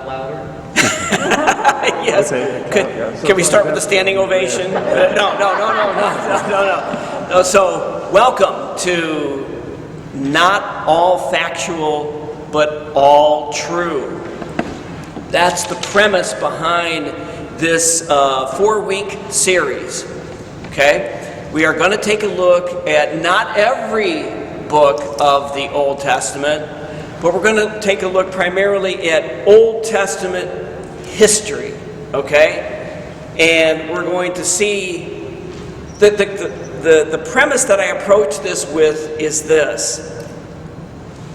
clap louder? Yes. Can we start with a standing ovation? No. So, welcome to Not All Factual, but All True. That's the premise behind this 4-week series. Okay? We are going to take a look at not every book of the Old Testament, but we're going to take a look primarily at Old Testament history, okay? And we're going to see that the premise that I approach this with is this: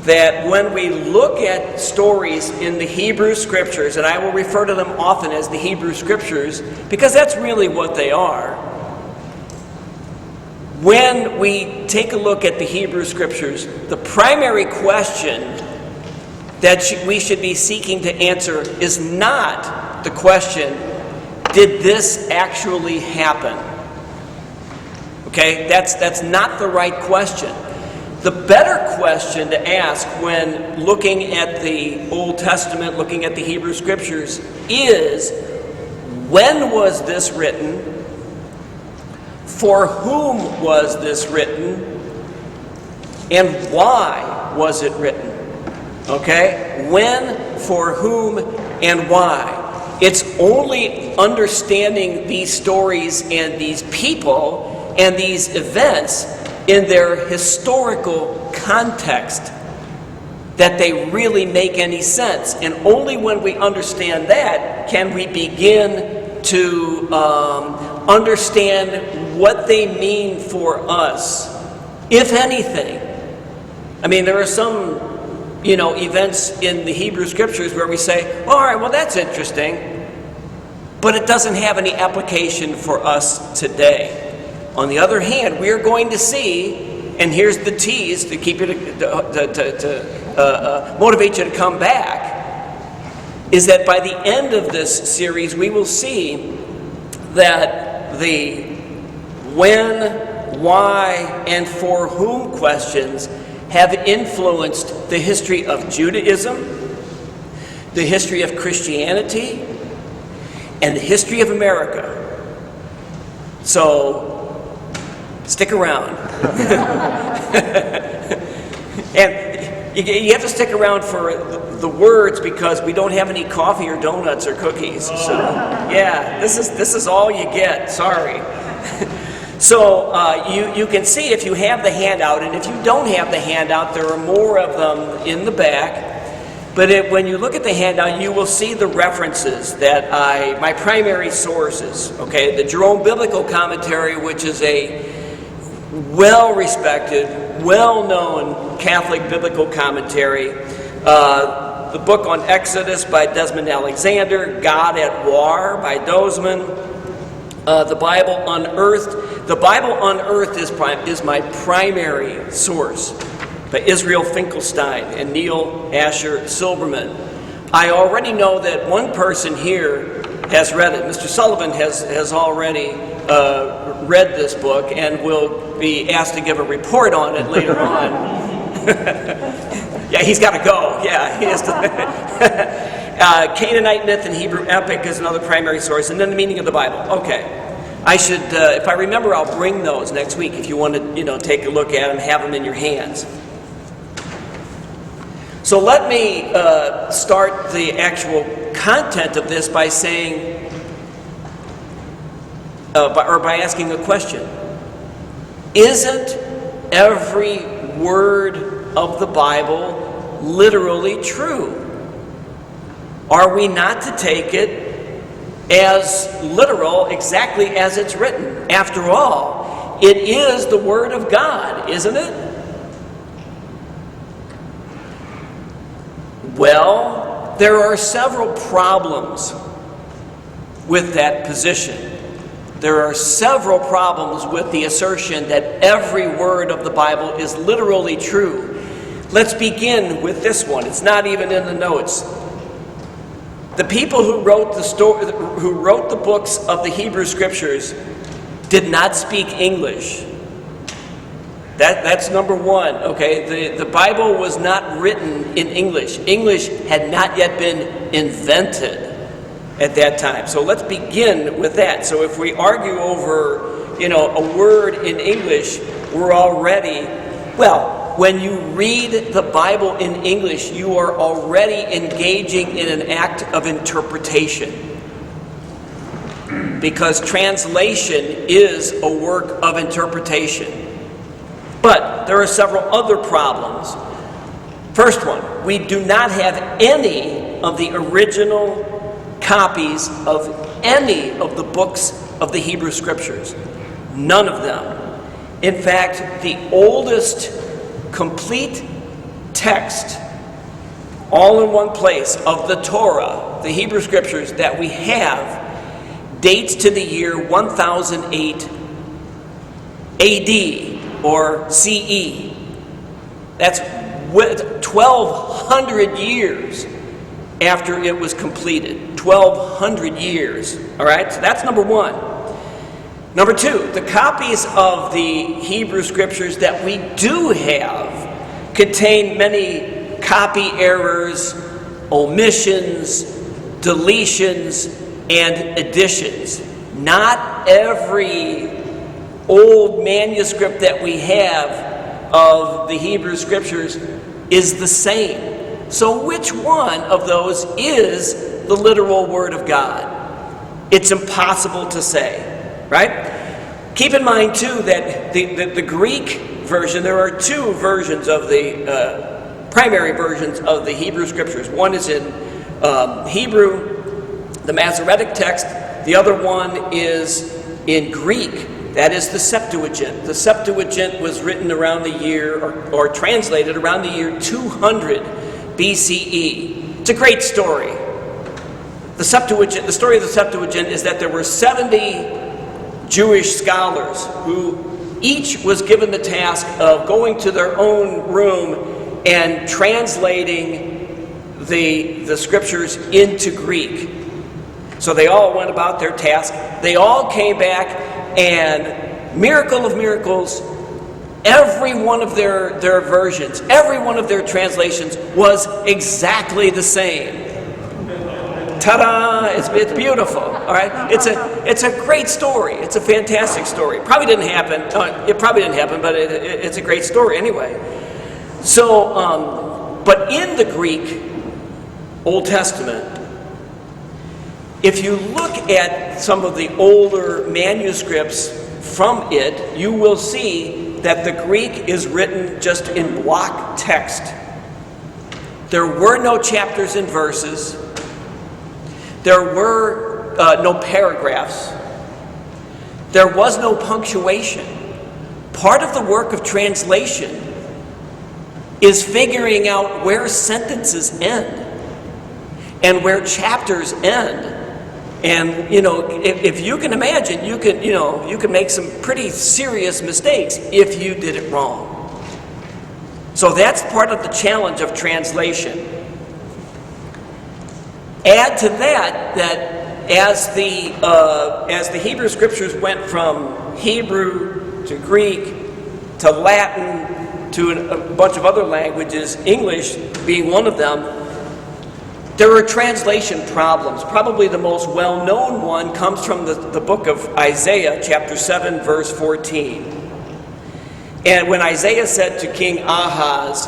that when we look at stories in the Hebrew Scriptures, and I will refer to them often as the Hebrew Scriptures because that's really what they are. When we take a look at the Hebrew Scriptures, the primary question that we should be seeking to answer is not the question, did this actually happen? Okay, that's not the right question. The better question to ask when looking at the Old Testament, looking at the Hebrew Scriptures, is when was this written? For whom was this written? And why was it written? Okay? When, for whom, and why. It's only understanding these stories and these people and these events in their historical context that they really make any sense. And only when we understand that can we begin to understand what they mean for us, if anything. I mean, there are some events in the Hebrew Scriptures where we say, well, all right, well, that's interesting, but it doesn't have any application for us today. On the other hand, we are going to see, and here's the tease to keep you to motivate you to come back, is that by the end of this series, we will see that the when, why, and for whom questions have influenced the history of Judaism, the history of Christianity, and the history of America. So, stick around. And you have to stick around for the words because we don't have any coffee or donuts or cookies. So, yeah, this is all you get. Sorry. So you can see if you have the handout, and if you don't have the handout, there are more of them in the back. But when you look at the handout, you will see the references that my primary sources, okay? The Jerome Biblical Commentary, which is a well-respected, well-known Catholic biblical commentary. The book on Exodus by Desmond Alexander, God at War by Dozeman. The Bible Unearthed. The Bible Unearthed is my primary source by Israel Finkelstein and Neil Asher Silberman. I already know that one person here has read it. Mr. Sullivan has already read this book and will be asked to give a report on it later on. Yeah, he's got to go. Yeah, he has to. Canaanite myth and Hebrew epic is another primary source, and then the meaning of the Bible. Okay. I should, if I remember, I'll bring those next week if you want to, take a look at them, have them in your hands. So let me start the actual content of this by saying, by asking a question. Isn't every word of the Bible literally true? Are we not to take it as literal, exactly as it's written? After all, it is the Word of God, isn't it? Well, there are several problems with that position. There are several problems with the assertion that every word of the Bible is literally true. Let's begin with this one. It's not even in the notes. The people who wrote the books of the Hebrew Scriptures did not speak English. That's number one, okay? The Bible was not written in English. English had not yet been invented at that time. So let's begin with that. So if we argue over, a word in English, we're already, when you read the Bible in English, you are already engaging in an act of interpretation. Because translation is a work of interpretation. But there are several other problems. First one, we do not have any of the original copies of any of the books of the Hebrew Scriptures. None of them. In fact, the oldest complete text, all in one place, of the Torah, the Hebrew Scriptures, that we have, dates to the year 1008 AD. Or CE. That's 1,200 years after it was completed. 1,200 years. All right? So that's number one. Number two, the copies of the Hebrew Scriptures that we do have contain many copy errors, omissions, deletions, and additions. Not every old manuscript that we have of the Hebrew Scriptures is the same. So which one of those is the literal Word of God? It's impossible to say, right? Keep in mind, too, that the Greek version, there are two versions of the primary versions of the Hebrew Scriptures. One is in Hebrew, the Masoretic text. The other one is in Greek. That is the Septuagint. The Septuagint was written around the year, or translated around the year 200 BCE. It's a great story. The story of the Septuagint is that there were 70 Jewish scholars who each was given the task of going to their own room and translating the Scriptures into Greek. So they all went about their task. They all came back, and miracle of miracles, every one of their versions, every one of their translations was exactly the same. Ta-da! It's beautiful. All right, it's a great story. It's a fantastic story. Probably didn't happen. It probably didn't happen, but it's a great story anyway. So, but in the Greek Old Testament, if you look at some of the older manuscripts from it, you will see that the Greek is written just in block text. There were no chapters and verses. There were no paragraphs. There was no punctuation. Part of the work of translation is figuring out where sentences end and where chapters end. And, if you can imagine, you can make some pretty serious mistakes if you did it wrong. So that's part of the challenge of translation. Add to that as the Hebrew Scriptures went from Hebrew to Greek to Latin to a bunch of other languages, English being one of them, there were translation problems. Probably the most well-known one comes from the book of Isaiah, chapter 7, verse 14. And when Isaiah said to King Ahaz,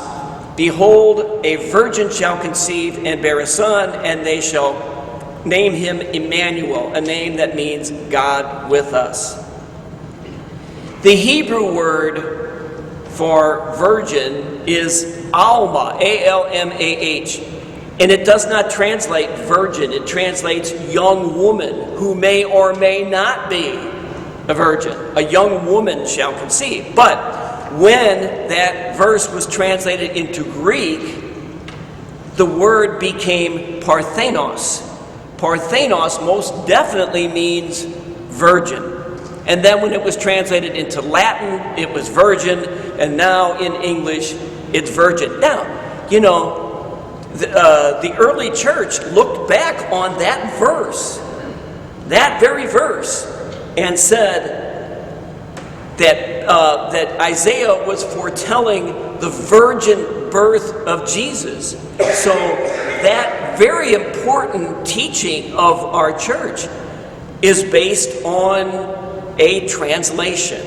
"Behold, a virgin shall conceive and bear a son, and they shall name him Emmanuel," a name that means God with us. The Hebrew word for virgin is Alma, A-L-M-A-H. And it does not translate virgin. It translates young woman, who may or may not be a virgin. A young woman shall conceive. But when that verse was translated into Greek, the word became parthenos. Parthenos most definitely means virgin. And then when it was translated into Latin, it was virgin. And now in English, it's virgin. Now, the early church looked back on that verse, that very verse, and said, that Isaiah was foretelling the virgin birth of Jesus. So that very important teaching of our church is based on a translation.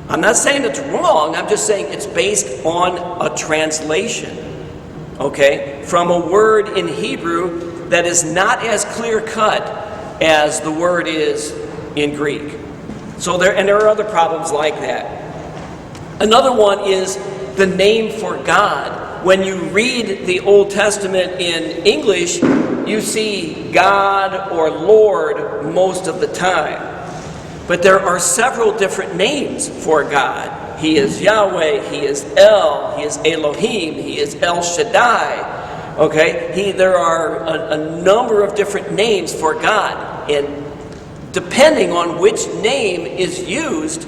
I'm not saying it's wrong, I'm just saying it's based on a translation, okay, from a word in Hebrew that is not as clear-cut as the word is in Greek. So there are other problems like that. Another one is the name for God. When you read the Old Testament in English, you see God or Lord most of the time. But there are several different names for God. He is Yahweh, He is El, He is Elohim, He is El Shaddai. Okay? There are a number of different names for God. And depending on which name is used,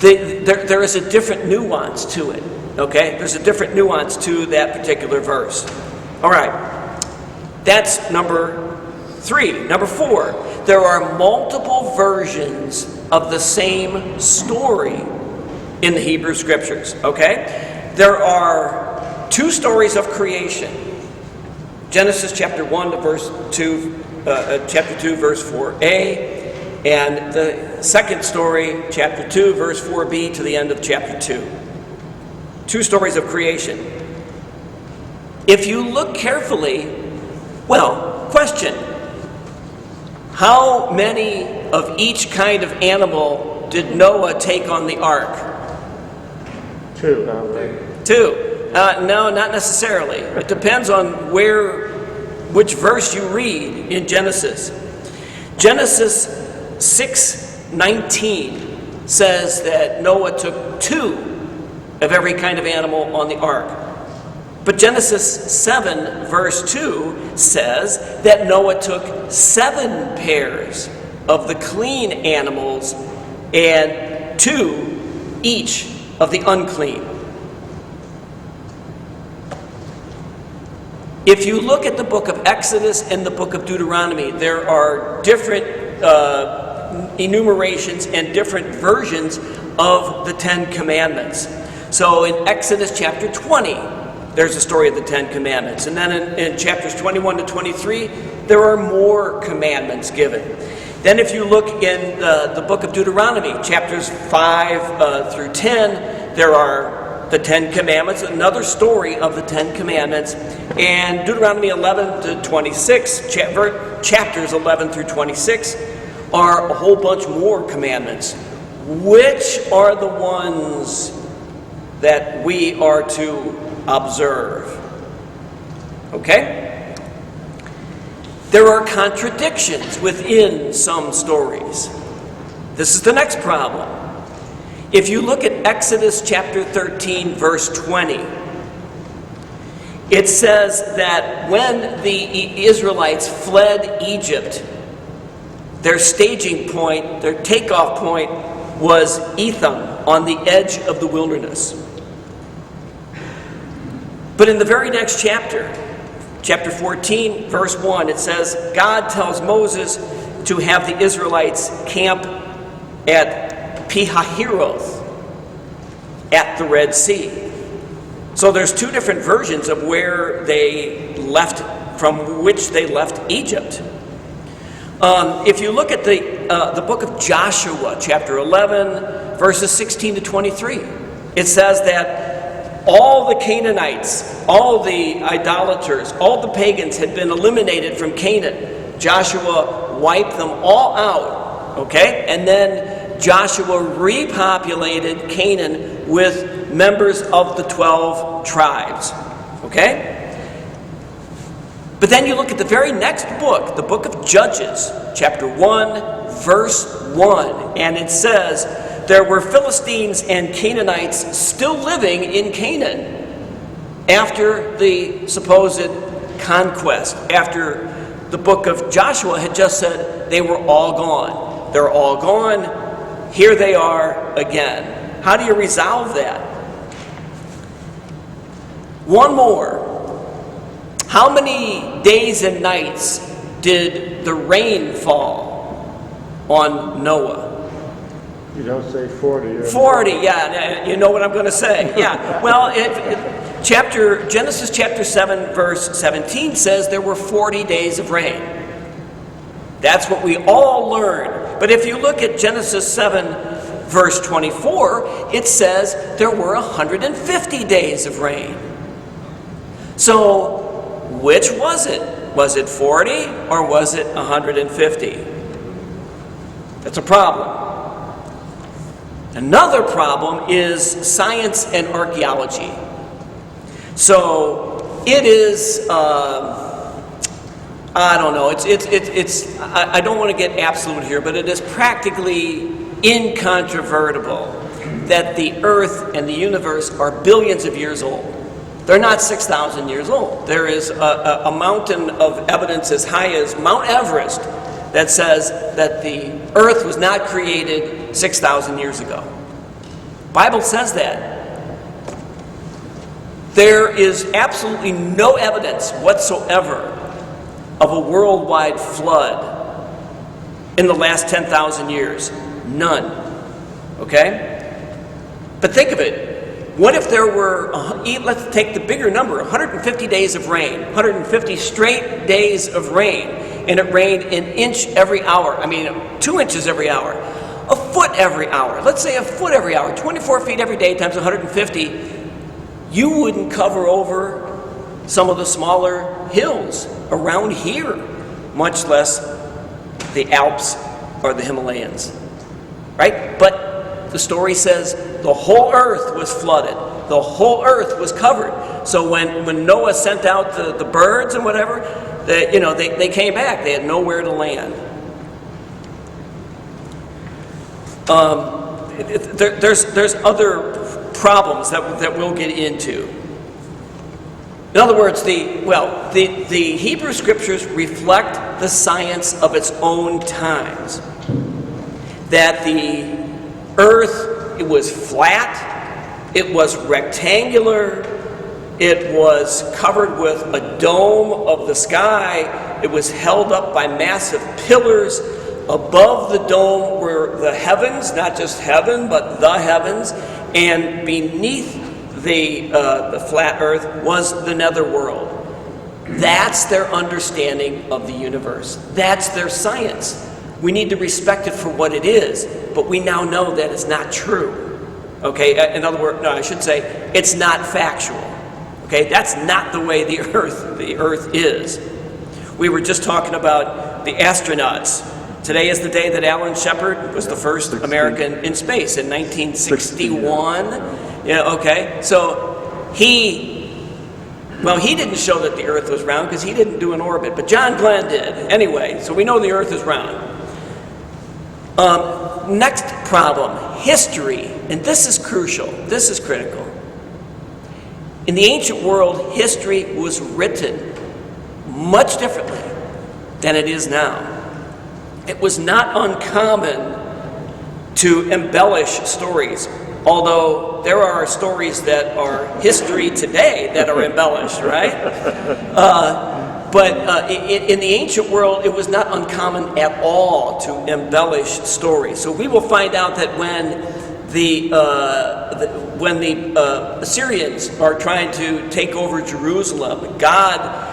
there is a different nuance to it. Okay? There's a different nuance to that particular verse. All right. That's number 3. Number 4, there are multiple versions of the same story in the Hebrew Scriptures. Okay? There are 2 stories of creation. Genesis chapter 1 to verse 2, chapter 2, verse 4a, and the second story, chapter 2, verse 4b to the end of chapter 2. 2 stories of creation. If you look carefully, well, question. How many of each kind of animal did Noah take on the ark? 2, right? 2. No, not necessarily. It depends on which verse you read in Genesis. Genesis 6:19 says that Noah took 2 of every kind of animal on the ark. But Genesis 7 verse 2 says that Noah took 7 pairs of the clean animals and 2 each of the unclean. If you look at the book of Exodus and the book of Deuteronomy, there are different enumerations and different versions of the 10 Commandments. So in Exodus chapter 20, there's a story of the 10 Commandments. And then in chapters 21 to 23, there are more commandments given. Then if you look in the book of Deuteronomy, chapters 5 through 10, there are the 10 Commandments, another story of the 10 Commandments. And Deuteronomy 11 to 26, chapters 11 through 26, are a whole bunch more commandments. Which are the ones that we are to observe? Okay? There are contradictions within some stories. This is the next problem. If you look at Exodus chapter 13, verse 20, it says that when the Israelites fled Egypt, their staging point, their takeoff point, was Etham, on the edge of the wilderness. But in the very next chapter, chapter 14, verse 1, it says, God tells Moses to have the Israelites camp at Pihahiroth, at the Red Sea. So there's 2 different versions of where they left, from which they left Egypt. If you look at the book of Joshua, chapter 11, verses 16 to 23, it says that all the Canaanites, all the idolaters, all the pagans had been eliminated from Canaan. Joshua wiped them all out, okay? And then Joshua repopulated Canaan with members of the 12 tribes, okay? But then you look at the very next book, the book of Judges, chapter 1, verse 1, and it says, there were Philistines and Canaanites still living in Canaan after the supposed conquest, after the book of Joshua had just said they were all gone. They're all gone. Here they are again. How do you resolve that? One more. How many days and nights did the rain fall on Noah? You don't say 40. 40, yeah, you know what I'm going to say. Yeah, well, Genesis chapter 7, verse 17 says there were 40 days of rain. That's what we all learned. But if you look at Genesis 7, verse 24, it says there were 150 days of rain. So, which was it? Was it 40 or was it 150? That's a problem. Another problem is science and archaeology. So it is, I don't know, I don't want to get absolute here, but it is practically incontrovertible that the earth and the universe are billions of years old. They're not 6,000 years old. There is a mountain of evidence as high as Mount Everest that says that the earth was not created 6,000 years ago. Bible says that. There is absolutely no evidence whatsoever of a worldwide flood in the last 10,000 years. None. Okay? But think of it. What if there were, let's take the bigger number, 150 days of rain, 150 straight days of rain, and it rained an inch every hour. 2 inches every hour. A foot every hour. Let's say a foot every hour. 24 feet every day times 150. You wouldn't cover over some of the smaller hills around here, much less the Alps or the Himalayas. Right? But the story says the whole earth was flooded. The whole earth was covered. So when Noah sent out the birds and whatever, they came back. They had nowhere to land. There's other problems that we'll get into. In other words, the Hebrew Scriptures reflect the science of its own times. That the earth, it was flat, it was rectangular, it was covered with a dome of the sky, it was held up by massive pillars. Above the dome were the heavens, not just heaven, but the heavens, and beneath the flat earth was the netherworld. That's their understanding of the universe. That's their science. We need to respect it for what it is, but we now know that it's not true. Okay, in other words, no, I should say, it's not factual. Okay, that's not the way the earth is. We were just talking about the astronauts. Today is the day that Alan Shepard was the first American in space in 1961. Yeah, okay. So he didn't show that the earth was round because he didn't do an orbit, but John Glenn did. Anyway, so we know the earth is round. Next problem, history. And this is crucial. This is critical. In the ancient world, history was written much differently than it is now. It was not uncommon to embellish stories, although there are stories that are history today that are embellished, right? But in the ancient world, it was not uncommon at all to embellish stories. So we will find out that when the Assyrians are trying to take over Jerusalem, God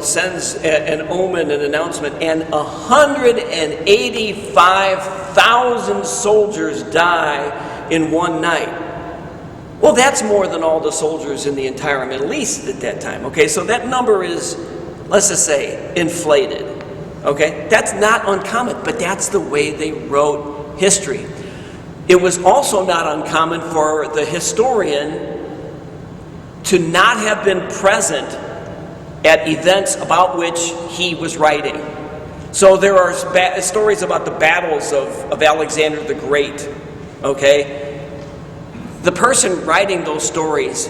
sends an omen, an announcement, and 185,000 soldiers die in one night. Well, that's more than all the soldiers in the entire Middle East at that time. Okay, so that number is, let's just say, inflated. Okay, that's not uncommon, but that's the way they wrote history. It was also not uncommon for the historian to not have been present at events about which he was writing. So there are stories about the battles of Alexander the Great, okay? The person writing those stories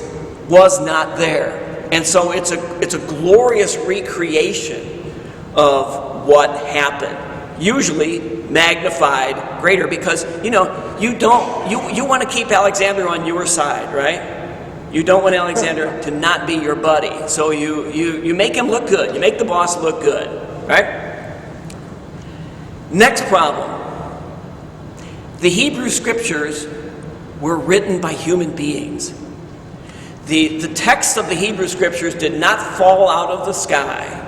was not there. And so it's a glorious recreation of what happened. Usually magnified greater because, you want to keep Alexander on your side, right? You don't want Alexander to not be your buddy. So you make him look good. You make the boss look good. Right? Next problem. The Hebrew Scriptures were written by human beings. The text of the Hebrew Scriptures did not fall out of the sky.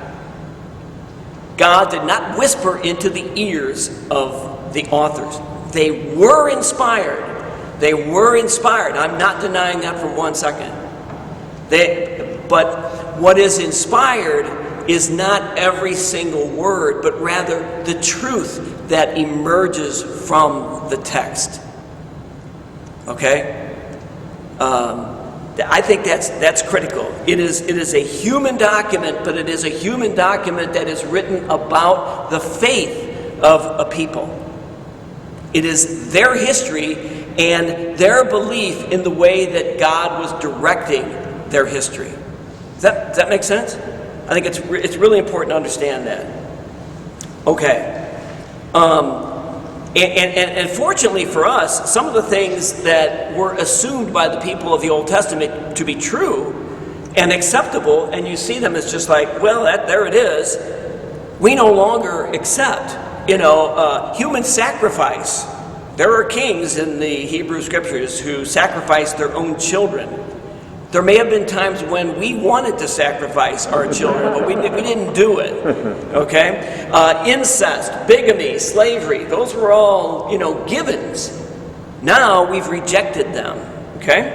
God did not whisper into the ears of the authors. They were inspired. They were inspired. I'm not denying that for 1 second. But what is inspired is not every single word, but rather the truth that emerges from the text. Okay? I think that's critical. It is a human document, but it is a human document that is written about the faith of a people. It is their history and their belief in the way that God was directing their history. Does that make sense? I think it's really important to understand that. Okay. And fortunately for us, some of the things that were assumed by the people of the Old Testament to be true and acceptable, and you see them as just like, well, there it is, we no longer accept. Human sacrifice. There are kings in the Hebrew Scriptures who sacrificed their own children. There may have been times when we wanted to sacrifice our children, but we didn't do it. Okay? Incest, bigamy, slavery, those were all, givens. Now we've rejected them. Okay?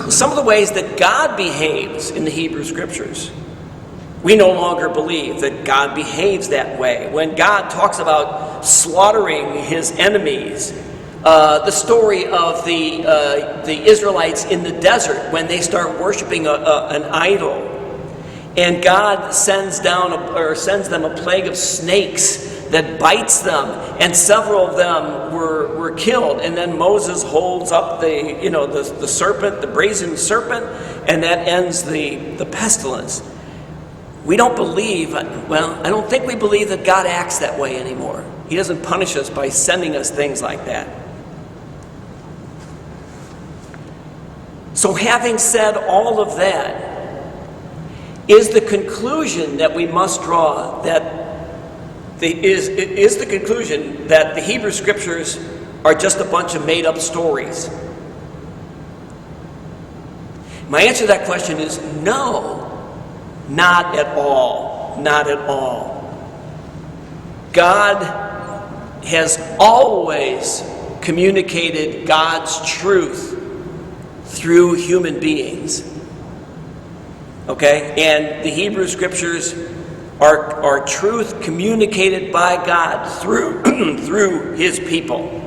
Some of the ways that God behaves in the Hebrew Scriptures, we no longer believe that God behaves that way. When God talks about slaughtering his enemies, the story of the Israelites in the desert when they start worshiping an idol, and God sends them a plague of snakes that bites them, and several of them were killed. And then Moses holds up the serpent, the brazen serpent, and that ends the pestilence. We don't believe, I don't think we believe that God acts that way anymore. He doesn't punish us by sending us things like that. So having said all of that, is the conclusion that we must draw is the conclusion that the Hebrew Scriptures are just a bunch of made-up stories? My answer to that question is no, not at all. Not at all. God has always communicated God's truth through human beings. Okay? And the Hebrew Scriptures are truth communicated by God through his people.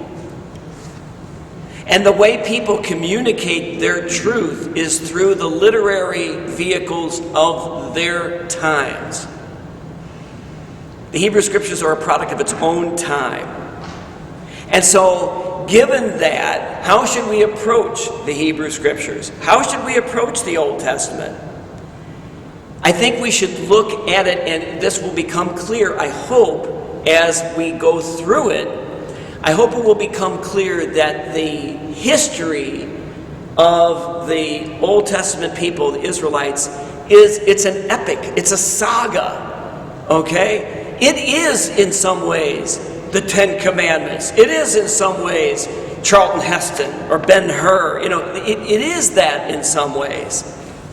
And the way people communicate their truth is through the literary vehicles of their times. The Hebrew Scriptures are a product of its own time. And so, given that, how should we approach the Hebrew Scriptures? How should we approach the Old Testament? I think we should look at it, and this will become clear, I hope, as we go through it. I hope it will become clear that the history of the Old Testament people, the Israelites, it's an epic. It's a saga. Okay? It is in some ways the Ten Commandments. It is in some ways Charlton Heston or Ben-Hur. It is that in some ways.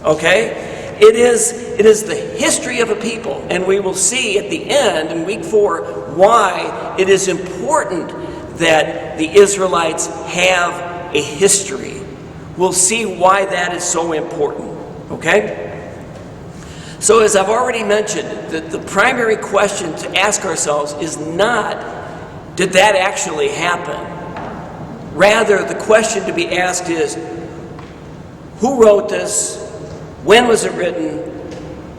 Okay? It is the history of a people, and we will see at the end in week 4 why it is important that the Israelites have a history. We'll see why that is so important. Okay? So as I've already mentioned, the primary question to ask ourselves is not, did that actually happen? Rather, the question to be asked is, who wrote this? When was it written?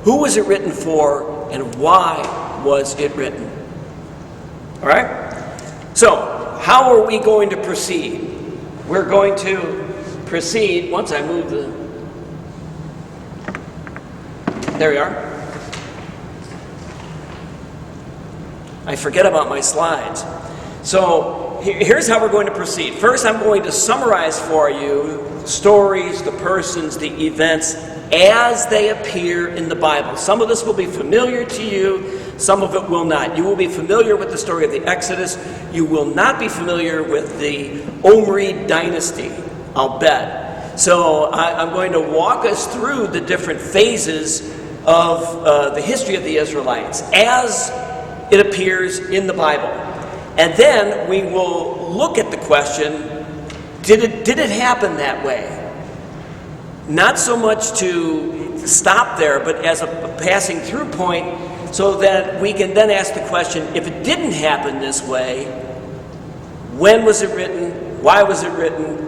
Who was it written for? And why was it written? All right? So, how are we going to proceed? We're going to proceed, once I move there we are. I forget about my slides. So, here's how we're going to proceed. First, I'm going to summarize for you the stories, the persons, the events as they appear in the Bible. Some of this will be familiar to you. Some of it will not. You will be familiar with the story of the Exodus. You will not be familiar with the Omri dynasty, I'll bet. So I'm going to walk us through the different phases of the history of the Israelites as it appears in the Bible. And then we will look at the question, did it happen that way? Not so much to stop there, but as a passing through point, so that we can then ask the question, if it didn't happen this way, when was it written? Why was it written?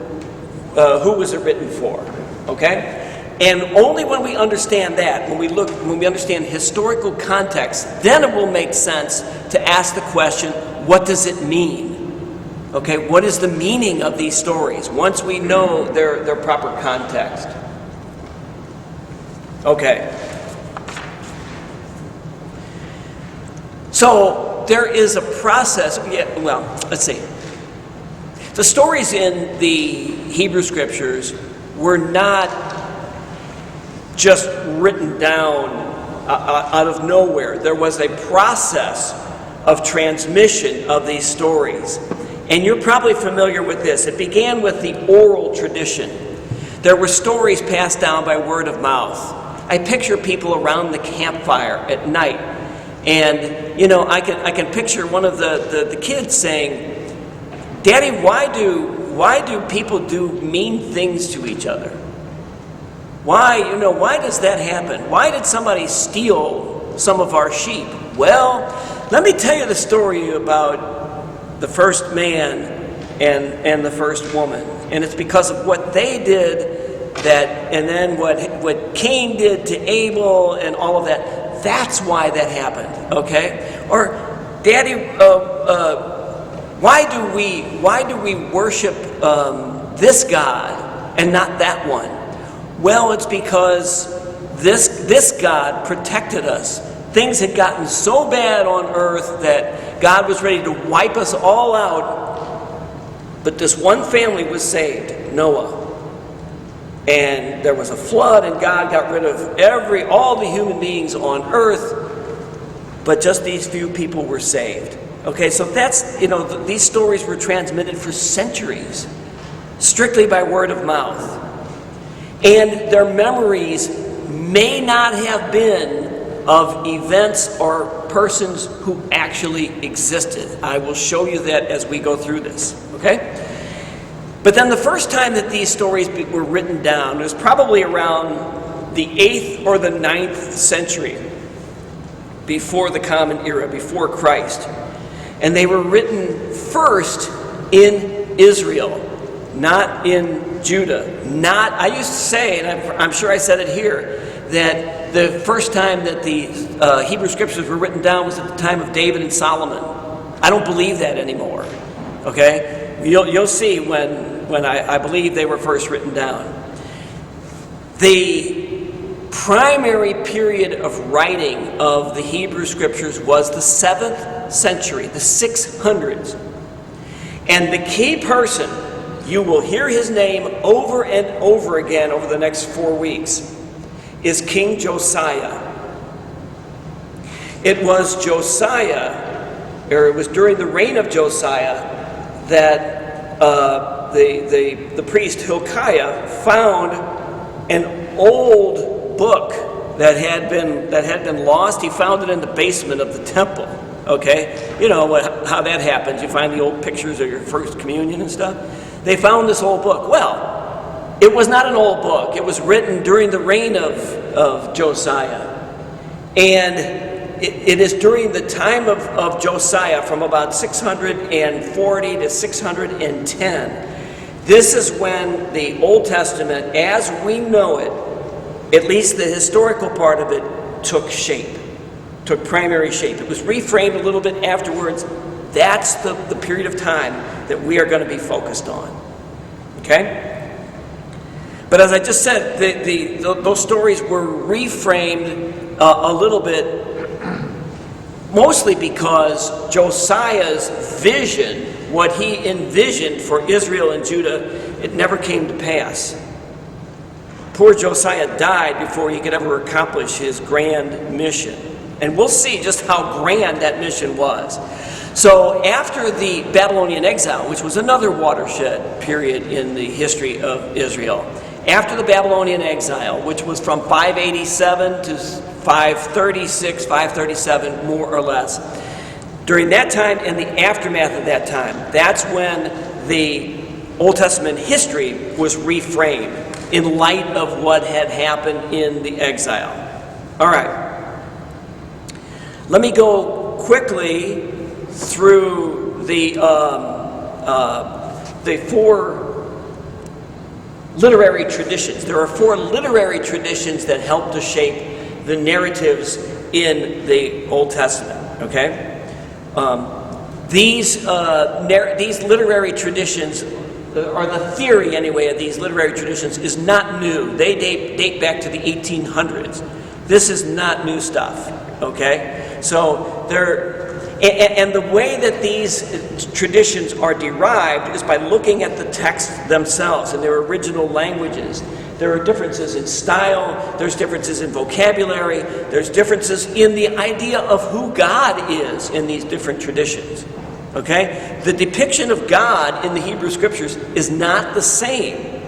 Who was it written for? Okay? And only when we understand that, when we understand historical context, then it will make sense to ask the question, what does it mean? Okay, what is the meaning of these stories once we know their proper context? Okay. So there is a process. Yeah, well, let's see. The stories in the Hebrew Scriptures were not just written down out of nowhere. There was a process of transmission of these stories. And you're probably familiar with this. It began with the oral tradition. There were stories passed down by word of mouth. I picture people around the campfire at night. And, you know, I can picture one of the kids saying, "Daddy, why do people do mean things to each other? Why does that happen? Why did somebody steal some of our sheep?" Well, let me tell you the story about the first man and the first woman. And it's because of what they did and then what Cain did to Abel and all of that. That's why that happened, okay? Or, Daddy, why do we worship this God and not that one? Well, it's because this God protected us. Things had gotten so bad on earth that God was ready to wipe us all out. But this one family was saved, Noah. And there was a flood, and God got rid of all the human beings on earth, but just these few people were saved. Okay, so that's, these stories were transmitted for centuries, strictly by word of mouth. And their memories may not have been of events or persons who actually existed. I will show you that as we go through this, okay? But then the first time that these stories were written down was probably around the 8th or the 9th century before the Common Era, before Christ. And they were written first in Israel, not in Judah. I used to say, and I'm sure I said it here, that the first time that the Hebrew Scriptures were written down was at the time of David and Solomon. I don't believe that anymore, okay? You'll see when I believe they were first written down. The primary period of writing of the Hebrew Scriptures was the 7th century, the 600s. And the key person, you will hear his name over and over again over the next 4 weeks, is King Josiah. It was during the reign of Josiah that the priest Hilkiah found an old book that had been lost. He found it in the basement of the temple. Okay, you know how that happens. You find the old pictures of your first communion and stuff. They found this old book. Well, it was not an old book. It was written during the reign of Josiah. And it is during the time of Josiah, from about 640 to 610. This is when the Old Testament, as we know it, at least the historical part of it, took primary shape. It was reframed a little bit afterwards. That's the period of time that we are going to be focused on. Okay? But as I just said, those stories were reframed a little bit, mostly because Josiah's vision, what he envisioned for Israel and Judah, it never came to pass. Poor Josiah died before he could ever accomplish his grand mission. And we'll see just how grand that mission was. So after the Babylonian exile, which was another watershed period in the history of Israel, after the Babylonian exile, which was from 587 to 536, 537, more or less, during that time and the aftermath of that time, that's when the Old Testament history was reframed in light of what had happened in the exile. All right. Let me go quickly through the four literary traditions. There are four literary traditions that help to shape the narratives in the Old Testament. Okay, these literary traditions, or the theory anyway of these literary traditions, is not new. They date back to the 1800s. This is not new stuff. Okay, so they're. And the way that these traditions are derived is by looking at the texts themselves in their original languages. There are differences in style, there's differences in vocabulary, there's differences in the idea of who God is in these different traditions. Okay? The depiction of God in the Hebrew Scriptures is not the same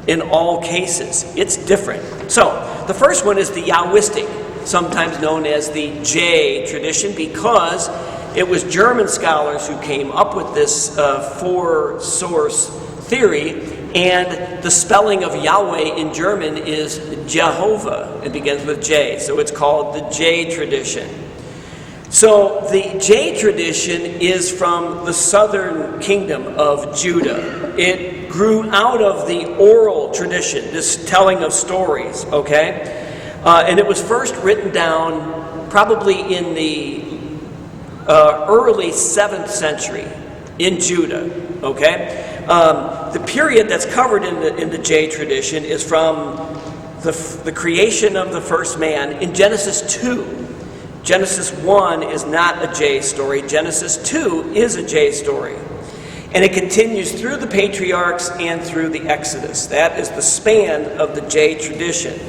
in all cases. It's different. So, the first one is the Yahwistic, sometimes known as the J tradition, because it was German scholars who came up with this four-source theory, and the spelling of Yahweh in German is Jehovah. It begins with J, so it's called the J tradition. So the J tradition is from the southern kingdom of Judah. It grew out of the oral tradition, this telling of stories, okay? And it was first written down probably in the early 7th century in Judah, okay? The period that's covered in the J tradition is from the creation of the first man in Genesis 2. Genesis 1 is not a J story. Genesis 2 is a J story. And it continues through the patriarchs and through the Exodus. That is the span of the J tradition.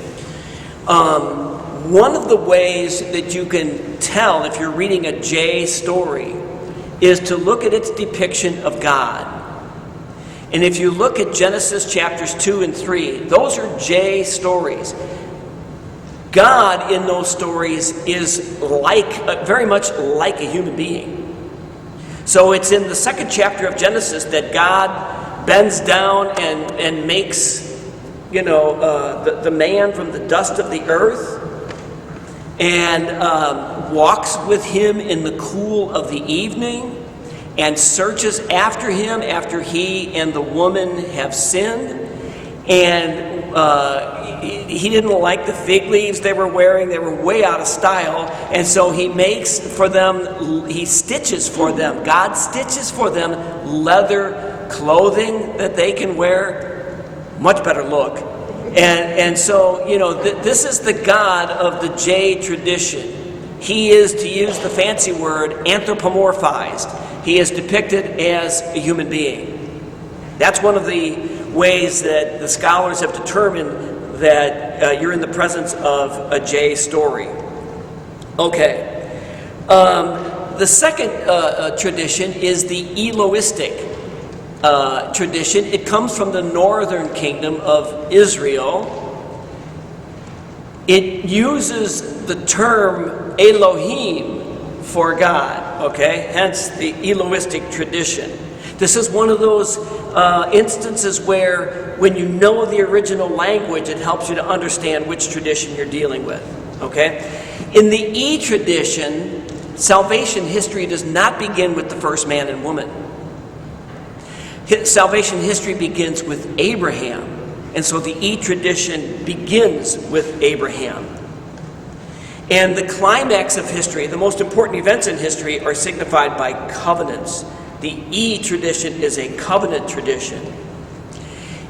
One of the ways that you can tell if you're reading a J story is to look at its depiction of God. And if you look at Genesis chapters 2 and 3, those are J stories. God in those stories is very much like a human being. So it's in the 2nd chapter of Genesis that God bends down and makes, the man from the dust of the earth and walks with him in the cool of the evening and searches after him after he and the woman have sinned. And he didn't like the fig leaves they were wearing. They were way out of style. And so he stitches for them. God stitches for them leather clothing that they can wear. Much better look. And so, this is the God of the J tradition. He is, to use the fancy word, anthropomorphized. He is depicted as a human being. That's one of the ways that the scholars have determined that you're in the presence of a J story. Okay. The second tradition is the Elohistic tradition. It comes from the northern kingdom of Israel. It uses the term Elohim for God, okay? Hence the Elohistic tradition. This is one of those instances where when you know the original language, it helps you to understand which tradition you're dealing with, okay? In the E tradition, salvation history does not begin with the first man and woman. Salvation history begins with Abraham, and so the E tradition begins with Abraham. And the climax of history, the most important events in history, are signified by covenants. The E tradition is a covenant tradition.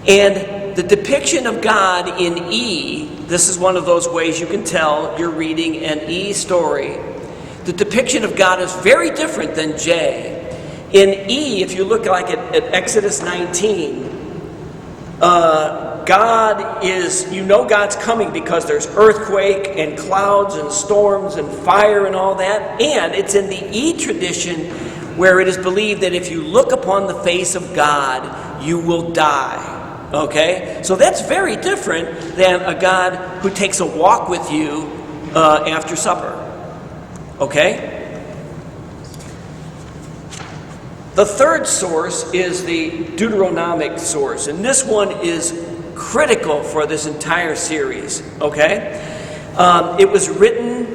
And the depiction of God in E, this is one of those ways you can tell you're reading an E story. The depiction of God is very different than J. In E, if you look like at Exodus 19, God God is, you know God's coming because there's earthquake and clouds and storms and fire and all that. And it's in the E tradition where it is believed that if you look upon the face of God, you will die. Okay? So that's very different than a God who takes a walk with you after supper. Okay? The third source is the Deuteronomic source, and this one is critical for this entire series, okay? It was written,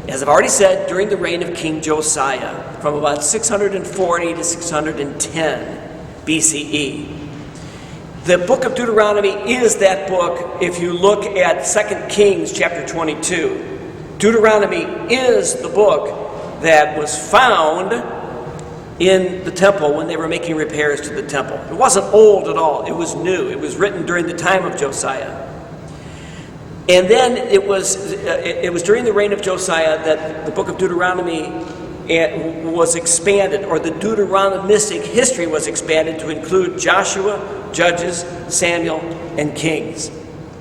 as I've already said, during the reign of King Josiah, from about 640 to 610 BCE. The Book of Deuteronomy is that book. If you look at 2 Kings chapter 22, Deuteronomy is the book that was found in the temple when they were making repairs to the temple. It wasn't old at all. It was new. It was written during the time of Josiah. And then it was during the reign of Josiah that the book of Deuteronomy was expanded, or the Deuteronomistic history was expanded to include Joshua, Judges, Samuel, and Kings.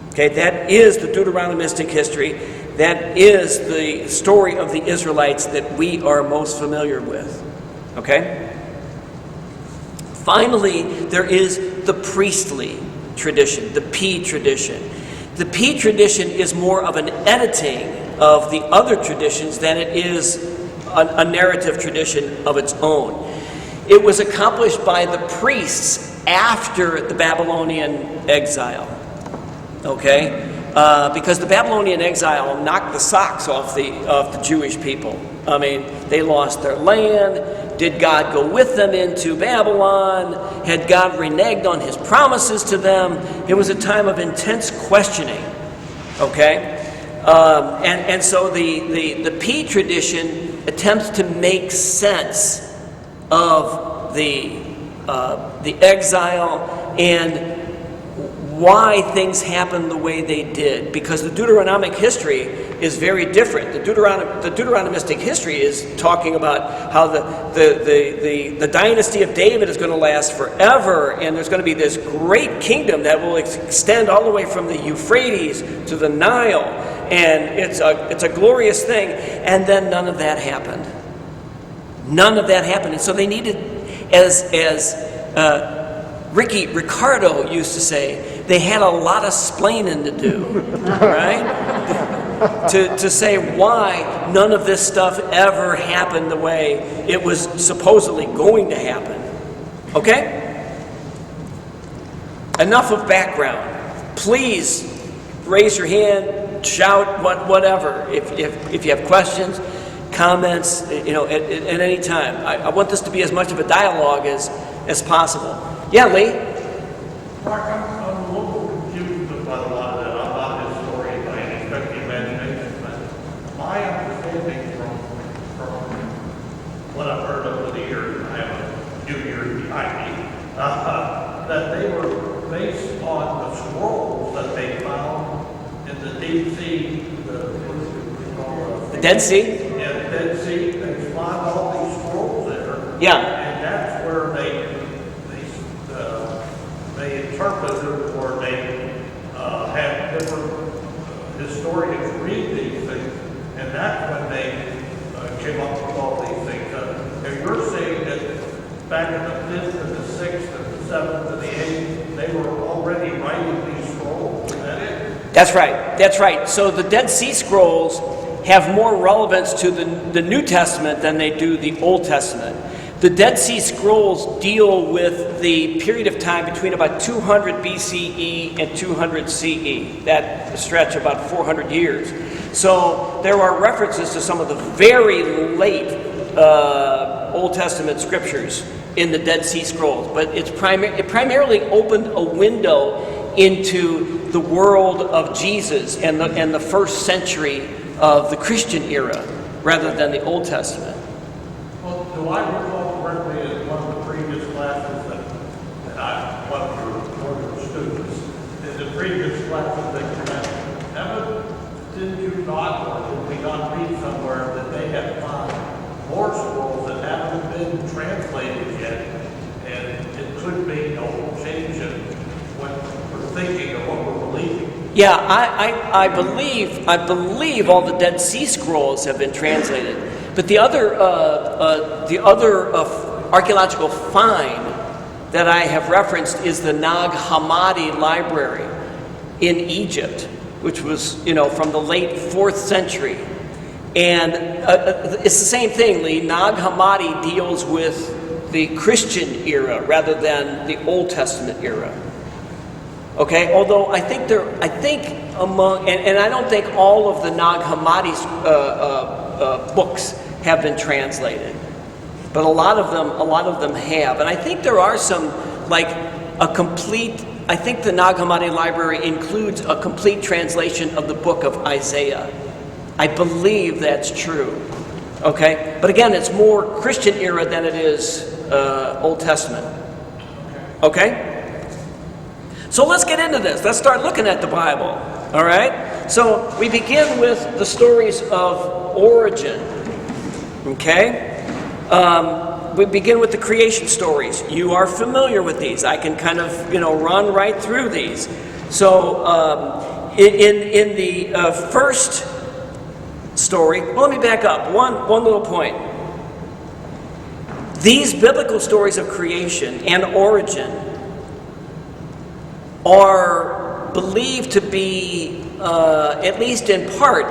Okay, that is the Deuteronomistic history. That is the story of the Israelites that we are most familiar with. Okay? Finally, there is the priestly tradition, the P tradition. The P tradition is more of an editing of the other traditions than it is a narrative tradition of its own. It was accomplished by the priests after the Babylonian exile. Okay? Because the Babylonian exile knocked the socks off the Jewish people. I mean, they lost their land. Did God go with them into Babylon? Had God reneged on his promises to them? It was a time of intense questioning. Okay? And so the P tradition attempts to make sense of the exile and why things happened the way they did, because the Deuteronomic history is very different. The Deuteronomistic history is talking about how the dynasty of David is going to last forever, and there's going to be this great kingdom that will extend all the way from the Euphrates to the Nile, and it's a glorious thing. And then none of that happened. None of that happened, and so they needed, as Ricardo used to say, they had a lot of splaining to do, right? to say why none of this stuff ever happened the way it was supposedly going to happen. Okay? Enough of background. Please raise your hand, shout, whatever. If you have questions, comments, at any time. I want this to be as much of a dialogue as possible. Yeah, Lee? Mark, I'm a little confused about a lot of that. I'm not a historian by any stretch of the imagination, but my understanding from what I've heard over the years, I have a few years behind me, that they were based on the scrolls that they found in the deep sea, The Dead Sea? Yeah, the Dead Sea. They found all these scrolls there. Yeah. And that's where they interpreted, or they had different historians read these things, and that's when they came up with all these things. And you're saying that back in the 5th and the 6th and the 7th and the 8th, they were already writing these scrolls. Is that it? That's right. So the Dead Sea Scrolls have more relevance to the New Testament than they do the Old Testament. The Dead Sea Scrolls deal with the period of time between about 200 BCE and 200 CE, that stretch about 400 years. So there are references to some of the very late Old Testament scriptures in the Dead Sea Scrolls, but it primarily opened a window into the world of Jesus and the first century of the Christian era, rather than the Old Testament. Well, do I recall correctly in one of the previous classes that I went through one of the students, in the previous classes that you had, Evan, didn't you not, or did we not read somewhere that they had found more scrolls that haven't been translated yet, and it could be a whole change in what we're thinking of what Yeah, I believe all the Dead Sea Scrolls have been translated, but the other archaeological find that I have referenced is the Nag Hammadi library in Egypt, which was from the late 4th century, and it's the same thing. The Nag Hammadi deals with the Christian era rather than the Old Testament era. Okay, although I think among, and I don't think all of the Nag Hammadi's books have been translated, but a lot of them have, and I think there are some I think the Nag Hammadi library includes a complete translation of the book of Isaiah. I believe that's true. Okay, but again, it's more Christian era than it is Old Testament. Okay. So let's get into this. Let's start looking at the Bible. All right? So we begin with the stories of origin. Okay? We begin with the creation stories. You are familiar with these. I can kind of, run right through these. So in the first story, well, let me back up. One little point. These biblical stories of creation and origin are believed to be, at least in part,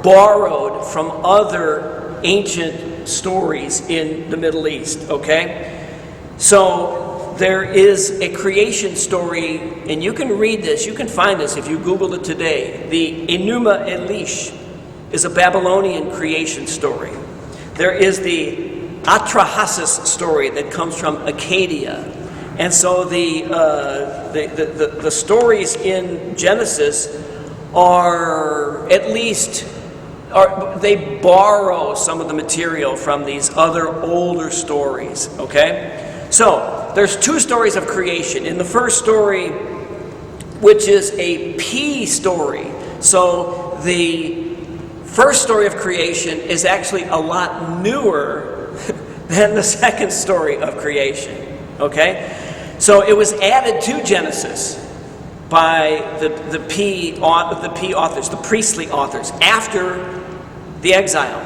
borrowed from other ancient stories in the Middle East, okay? So there is a creation story, and you can read this, you can find this if you Google it today. The Enuma Elish is a Babylonian creation story. There is the Atrahasis story that comes from Acadia. And so the stories in Genesis are they borrow some of the material from these other older stories, okay? So there's 2 stories of creation. In the first story, which is a P story, so the first story of creation is actually a lot newer than the second story of creation, okay? So it was added to Genesis by the P authors, the priestly authors, after the exile.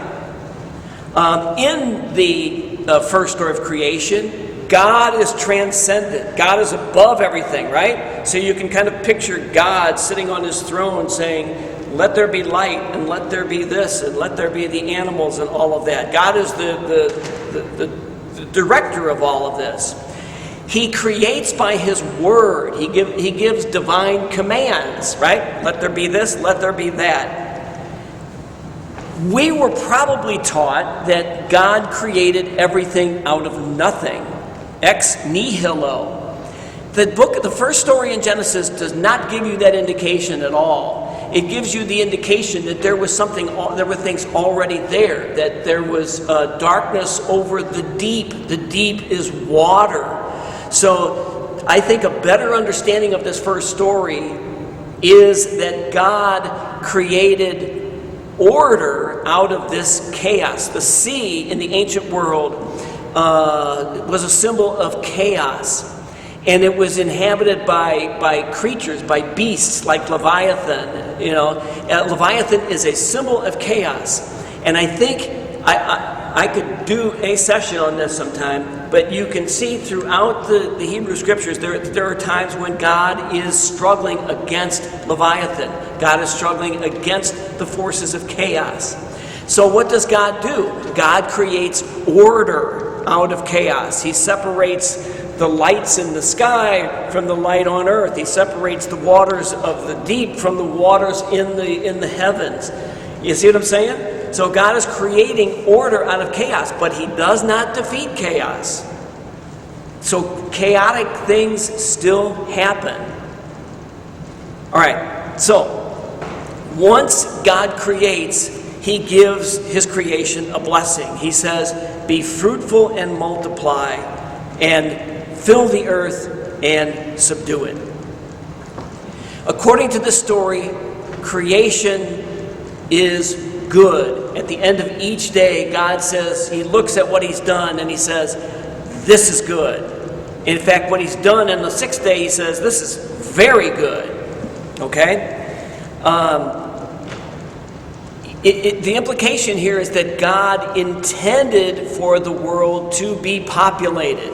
In the first story of creation, God is transcendent. God is above everything, right? So you can kind of picture God sitting on his throne saying, let there be light, and let there be this, and let there be the animals, and all of that. God is the director of all of this. He creates by his word. He gives divine commands, right? Let there be this, let there be that. We were probably taught that God created everything out of nothing, ex nihilo. The first story in Genesis does not give you that indication at all. It gives you the indication that there were things already there, that there was darkness over the deep. The deep is water. So I think a better understanding of this first story is that God created order out of this chaos. The sea in the ancient world was a symbol of chaos. And it was inhabited by creatures, by beasts like Leviathan. Leviathan is a symbol of chaos. And I think I could do a session on this sometime, but you can see throughout the Hebrew Scriptures, there are times when God is struggling against Leviathan. God is struggling against the forces of chaos. So what does God do? God creates order out of chaos. He separates the lights in the sky from the light on earth. He separates the waters of the deep from the waters in the heavens. You see what I'm saying? So God is creating order out of chaos, but he does not defeat chaos. So chaotic things still happen. All right, so once God creates, he gives his creation a blessing. He says, be fruitful and multiply and fill the earth and subdue it. According to the story, creation is good. At the end of each day, God says, he looks at what he's done and he says, this is good. In fact, what he's done in the 6th day, he says, this is very good. Okay? The implication here is that God intended for the world to be populated.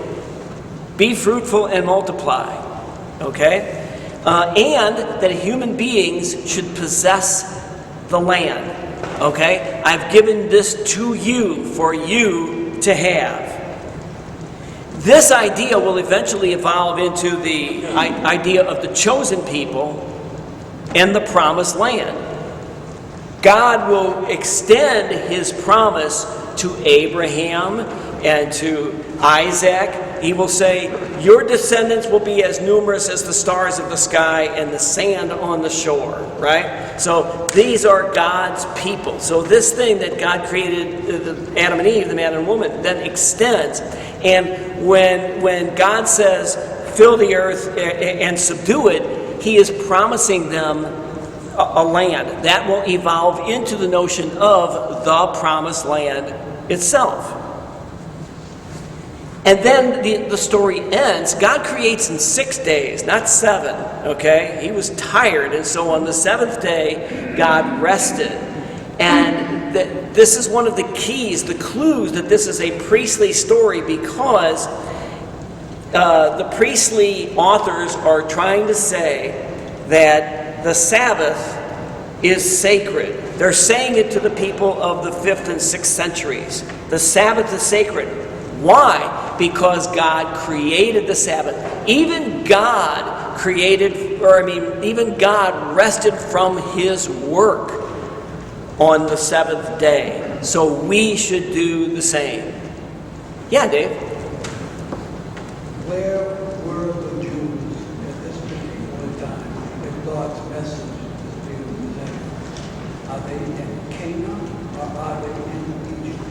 Be fruitful and multiply. Okay? And that human beings should possess the land. Okay? I've given this to you for you to have. This idea will eventually evolve into the idea of the chosen people and the promised land. God will extend his promise to Abraham and to Isaac. He will say, your descendants will be as numerous as the stars of the sky and the sand on the shore, right? So these are God's people. So this thing that God created, Adam and Eve, the man and woman, then extends. And when God says, fill the earth and subdue it, he is promising them a land that will evolve into the notion of the promised land itself. And then the story ends. God creates in 6 days, not 7, okay? He was tired, and so on the 7th day, God rested. And this is one of the keys, the clues that this is a priestly story, because the priestly authors are trying to say that the Sabbath is sacred. They're saying it to the people of the 5th and 6th centuries. The Sabbath is sacred. Why? Because God created the Sabbath. Even God even God rested from his work on the 7th day. So we should do the same. Yeah, Dave? Where were the Jews at this particular time that God's message was being presented? Are they in Canaan or are they in Egypt?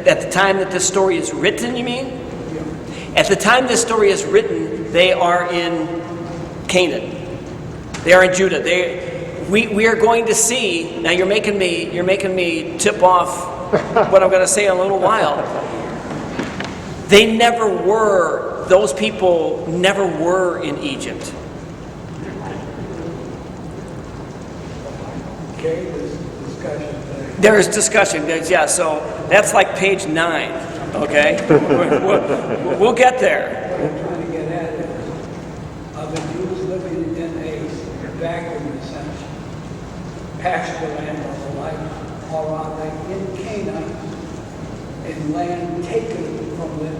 At the time that this story is written, you mean? Yeah. At the time this story is written, they are in Canaan. They are in Judah. We are going to see. Now you're making me tip off what I'm going to say in a little while. Those people never were in Egypt. Okay, there's discussion there. There is discussion. Yeah, so that's like page 9. Okay, we'll get there. What I'm trying to get at is, are the Jews living in a vacuum sense, pasture land or the like, or are they in Canaan, in land taken from the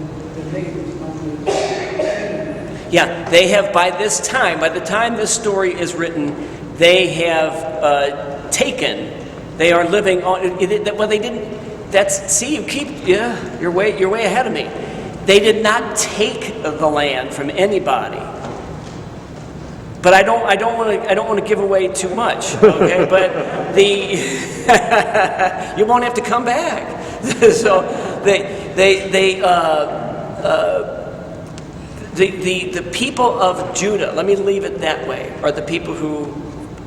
natives known as Canaan? Yeah, they have by the time this story is written, they have taken. They are living on. Well, they didn't. You're way ahead of me. They did not take the land from anybody. But I don't want to give away too much. Okay, but you won't have to come back. So the people of Judah, let me leave it that way, are the people who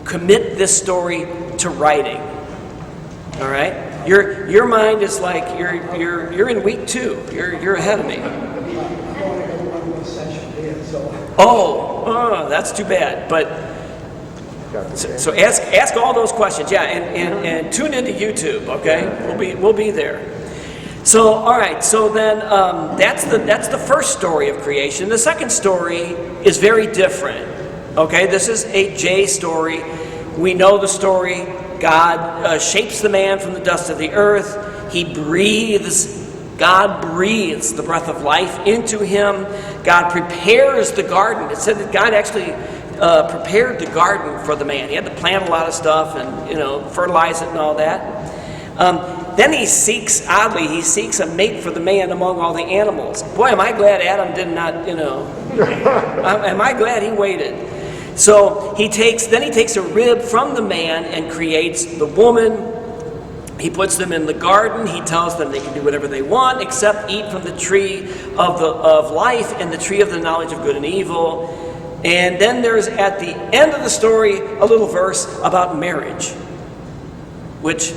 commit this story to writing. All right, your mind is like you're in week 2. You're ahead of me. I'm going to go one more session here, so. Oh, that's too bad. But so ask all those questions. Yeah, and tune into YouTube. Okay, we'll be there. So all right. So then that's the first story of creation. The second story is very different. Okay, this is a J story. We know the story. God shapes the man from the dust of the earth. God breathes the breath of life into him. God prepares the garden. It said that God actually prepared the garden for the man. He had to plant a lot of stuff and fertilize it and all that. Then he seeks a mate for the man among all the animals. Boy, am I glad Adam did not, am I glad he waited. So he takes a rib from the man and creates the woman. He puts them in the garden. He tells them they can do whatever they want except eat from the tree of life and the tree of the knowledge of good and evil. And then there's at the end of the story a little verse about marriage, which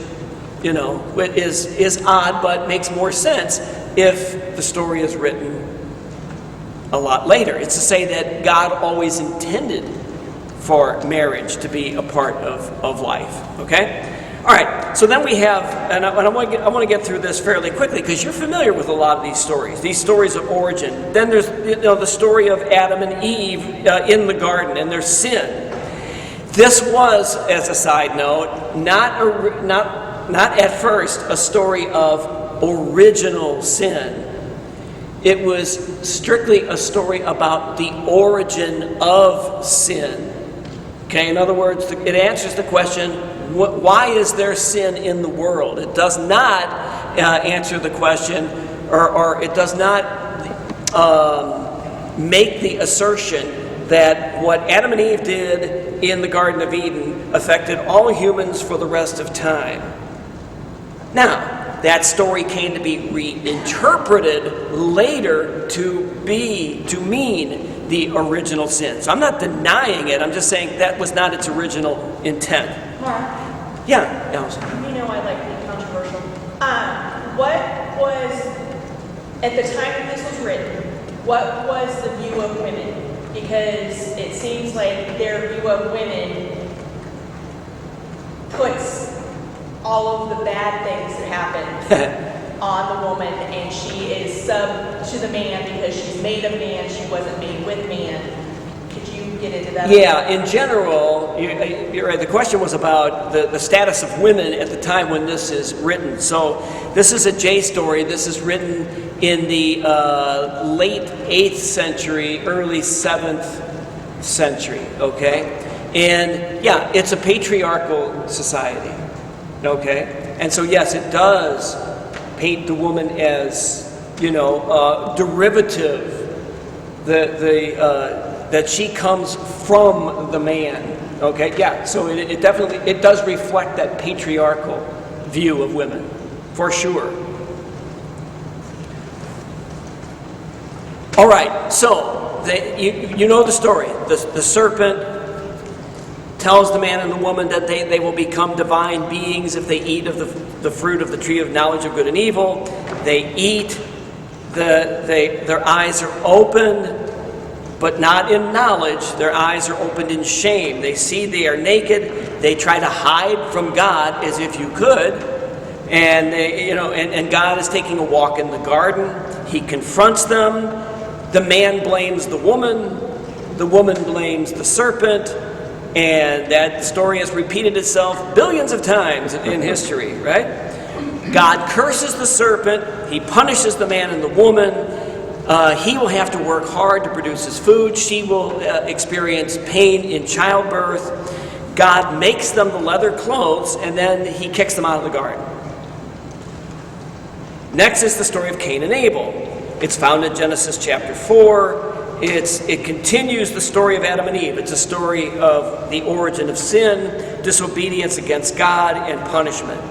is odd but makes more sense if the story is written a lot later. It's to say that God always intended for marriage to be a part of life, okay? All right, so then we have, and I want to get through this fairly quickly because you're familiar with a lot of these stories of origin. Then there's the story of Adam and Eve in the garden and their sin. This was, as a side note, not at first a story of original sin. It was strictly a story about the origin of sin. Okay, in other words, it answers the question, why is there sin in the world? It does not answer the question, or it does not make the assertion that what Adam and Eve did in the Garden of Eden affected all humans for the rest of time. Now, that story came to be reinterpreted later to mean the original sin. So I'm not denying it. I'm just saying that was not its original intent. Mark, Yeah, Allison. you know I like being controversial. What was, at the time that this was written, what was the view of women? Because it seems like their view of women puts all of the bad things that happen on the woman, and she is sub to the man because she's made of man, she wasn't made with man. Could you get into that? Yeah, in general, you're right. The question was about the status of women at the time when this is written. So this is a J story. This is written in the late 8th century, early 7th century, okay? And yeah, it's a patriarchal society, okay? And so yes, it does paint the woman as, derivative, that she comes from the man, okay? Yeah, so it definitely does reflect that patriarchal view of women, for sure. All right, so you know the story. The serpent tells the man and the woman that they will become divine beings if they eat of the fruit of the tree of knowledge of good and evil. They eat, their eyes are opened, but not in knowledge. Their eyes are opened in shame. They see they are naked. They try to hide from God as if you could. And and God is taking a walk in the garden. He confronts them. The man blames the woman blames the serpent, and that story has repeated itself billions of times in history, right? God curses the serpent, he punishes the man and the woman, he will have to work hard to produce his food, she will experience pain in childbirth, God makes them the leather clothes, and then he kicks them out of the garden. Next is the story of Cain and Abel. It's found in Genesis chapter 4. It continues the story of Adam and Eve. It's a story of the origin of sin, disobedience against God, and punishment.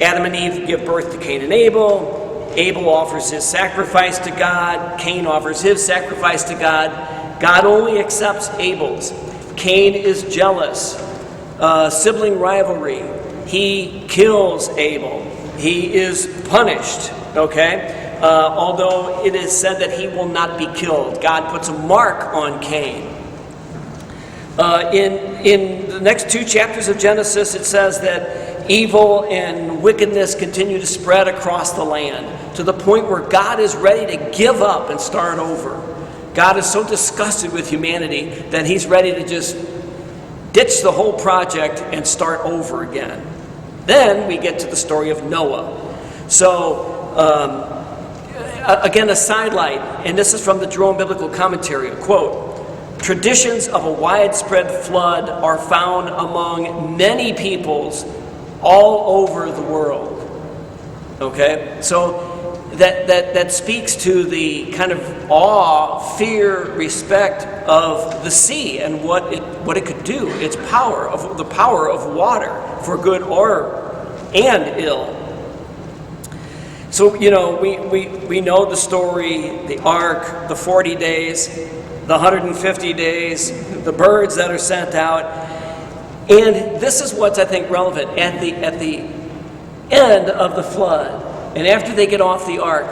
Adam and Eve give birth to Cain and Abel. Abel offers his sacrifice to God. Cain offers his sacrifice to God. God only accepts Abel's. Cain is jealous. Sibling rivalry. He kills Abel. He is punished, okay? Although it is said that he will not be killed. God puts a mark on Cain. In the next 2 chapters of Genesis, it says that evil and wickedness continue to spread across the land to the point where God is ready to give up and start over. God is so disgusted with humanity that he's ready to just ditch the whole project and start over again. Then we get to the story of Noah. So, again, a sidelight, and this is from the Jerome Biblical Commentary, a quote, "Traditions of a widespread flood are found among many peoples all over the world." Okay? So that speaks to the kind of awe, fear, respect of the sea and what it could do, its power, of the power of water for good and ill. So, we know the story, the ark, the 40 days, the 150 days, the birds that are sent out. And this is what's, I think, relevant. At the end of the flood, and after they get off the ark,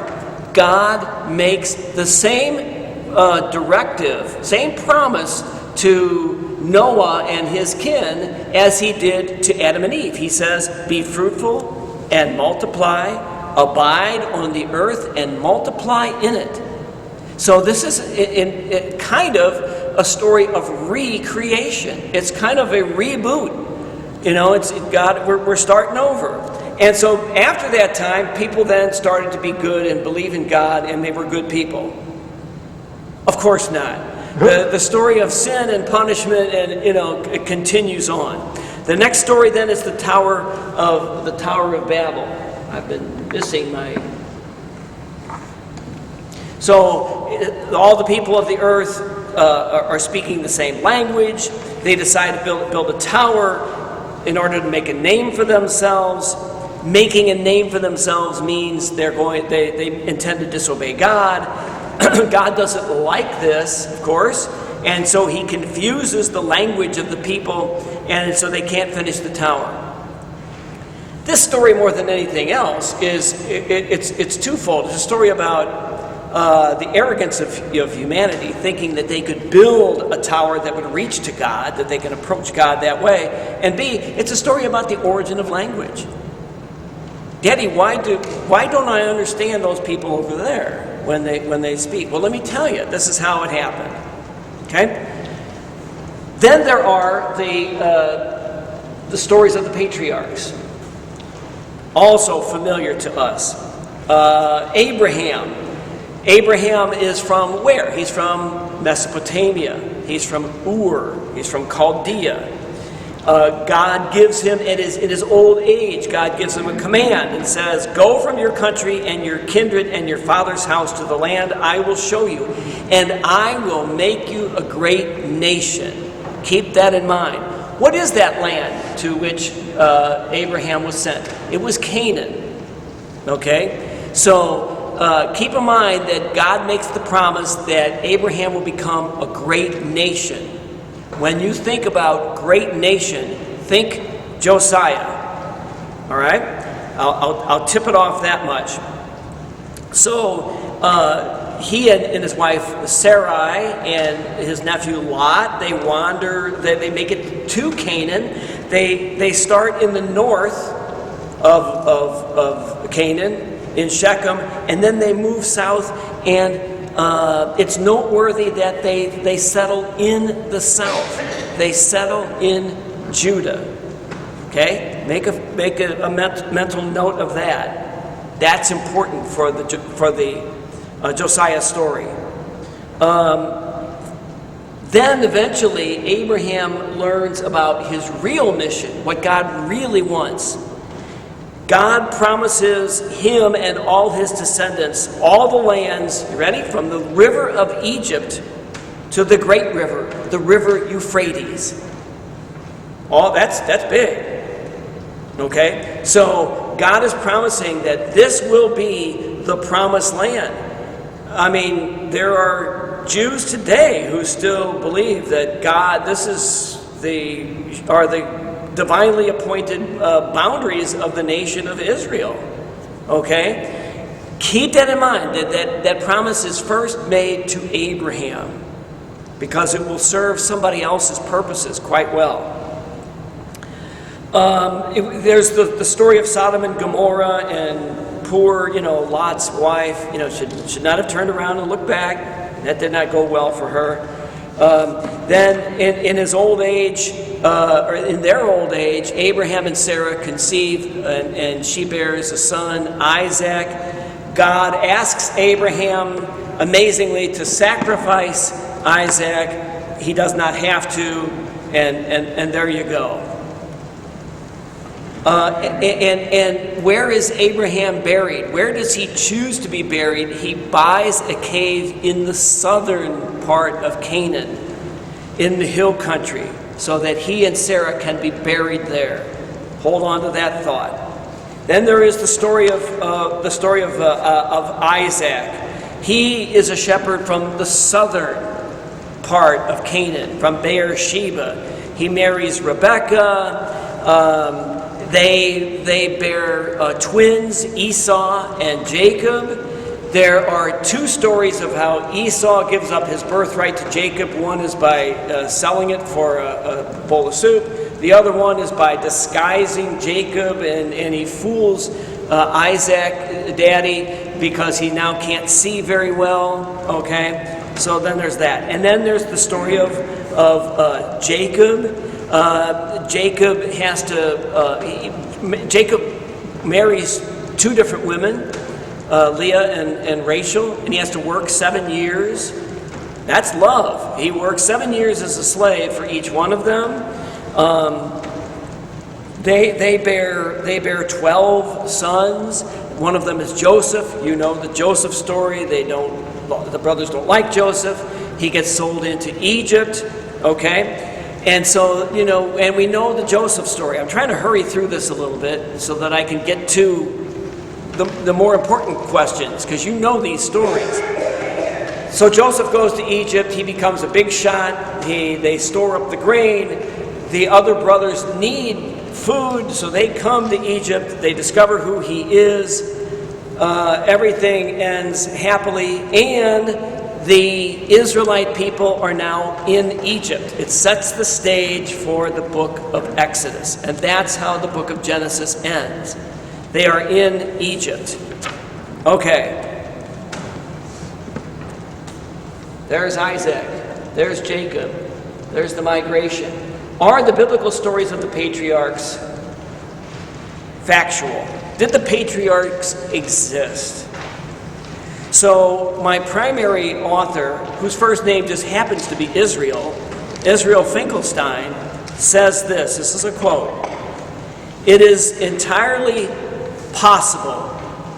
God makes the same directive, same promise to Noah and his kin as he did to Adam and Eve. He says, be fruitful and multiply, abide on the earth and multiply in it. So this is in kind of a story of recreation. It's kind of a reboot. You know, we're starting over. And so after that time, people then started to be good and believe in God, and they were good people. Of course not. The story of sin and punishment, and it continues on. The next story then is the Tower of Babel. I've been missing my. So all the people of the earth are speaking the same language. They decide to build a tower in order to make a name for themselves. Making a name for themselves means they intend to disobey God. God doesn't like this, of course, and so he confuses the language of the people, and so they can't finish the tower. This story, more than anything else, it's twofold. It's a story about the arrogance of humanity, thinking that they could build a tower that would reach to God, that they can approach God that way, and B, it's a story about the origin of language. Daddy, why don't I understand those people over there when they speak? Well, let me tell you, this is how it happened. Okay? Then there are the stories of the patriarchs, also familiar to us. Abraham. Abraham is from where? He's from Mesopotamia. He's from Ur. He's from Chaldea. God gives him, in his old age, God gives him a command and says, go from your country and your kindred and your father's house to the land I will show you, and I will make you a great nation. Keep that in mind. What is that land to which Abraham was sent? It was Canaan. Okay? So keep in mind that God makes the promise that Abraham will become a great nation. When you think about great nation, think Josiah. All right? I'll tip it off that much. So he and his wife Sarai and his nephew Lot, they wander. They make it to Canaan. They start in the north of Canaan in Shechem, and then they move south, and it's noteworthy that they settle in the south. They settle in Judah. Okay, make a mental note of that. That's important for the Josiah story. Then eventually Abraham learns about his real mission, what God really wants. God promises him and all his descendants all the lands, you ready? From the river of Egypt to the great river, the river Euphrates. That's big. Okay? So God is promising that this will be the promised land. I mean, there are Jews today who still believe that God, this is the divinely appointed boundaries of the nation of Israel. Okay? Keep that in mind, that promise is first made to Abraham, because it will serve somebody else's purposes quite well. There's the story of Sodom and Gomorrah, and poor, Lot's wife, should not have turned around and looked back. That did not go well for her. Then in his old age, or in their old age, Abraham and Sarah conceive, and she bears a son, Isaac. God asks Abraham, amazingly, to sacrifice Isaac. He does not have to, and there you go. And where is Abraham buried? Where does he choose to be buried? He buys a cave in the southern part of Canaan, in the hill country, so that he and Sarah can be buried there. Hold on to that thought. Then there is the story of Isaac. He is a shepherd from the southern part of Canaan, from Beersheba. He marries Rebekah. They bear twins, Esau and Jacob. There are two stories of how Esau gives up his birthright to Jacob. One is by selling it for a bowl of soup. The other one is by disguising Jacob, and he fools Isaac, daddy, because he now can't see very well. Okay, so then there's that. And then there's the story of Jacob. Jacob has to, Jacob marries two different women, Leah and Rachel, and he has to work 7 years. That's love. He works 7 years as a slave for each one of them. They bear 12 sons. One of them is Joseph. You know the Joseph story. The brothers don't like Joseph. He gets sold into Egypt. Okay. And so, and we know the Joseph story. I'm trying to hurry through this a little bit so that I can get to the more important questions, because you know these stories. So Joseph goes to Egypt. He becomes a big shot. They store up the grain. The other brothers need food, so they come to Egypt. They discover who he is. Everything ends happily, and the Israelite people are now in Egypt. It sets the stage for the book of Exodus, and that's how the book of Genesis ends. They are in Egypt. Okay. There's Isaac. There's Jacob. There's the migration. Are the biblical stories of the patriarchs factual? Did the patriarchs exist? So my primary author, whose first name just happens to be Israel Finkelstein, says this. This is a quote. "It is entirely possible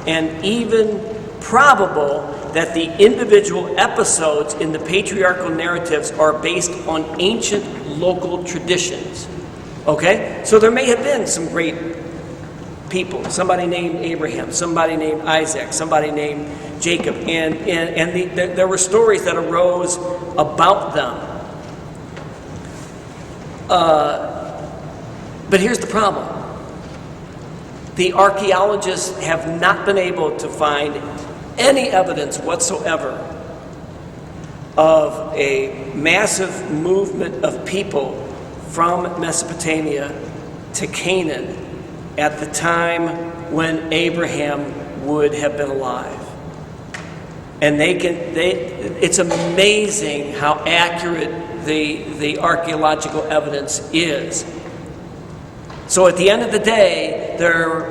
and even probable that the individual episodes in the patriarchal narratives are based on ancient local traditions." Okay? So there may have been some great people. Somebody named Abraham, somebody named Isaac, somebody named Jacob. And there were stories that arose about them. But here's the problem. The archaeologists have not been able to find any evidence whatsoever of a massive movement of people from Mesopotamia to Canaan at the time when Abraham would have been alive. And it's amazing how accurate the archaeological evidence is. So at the end of the day, there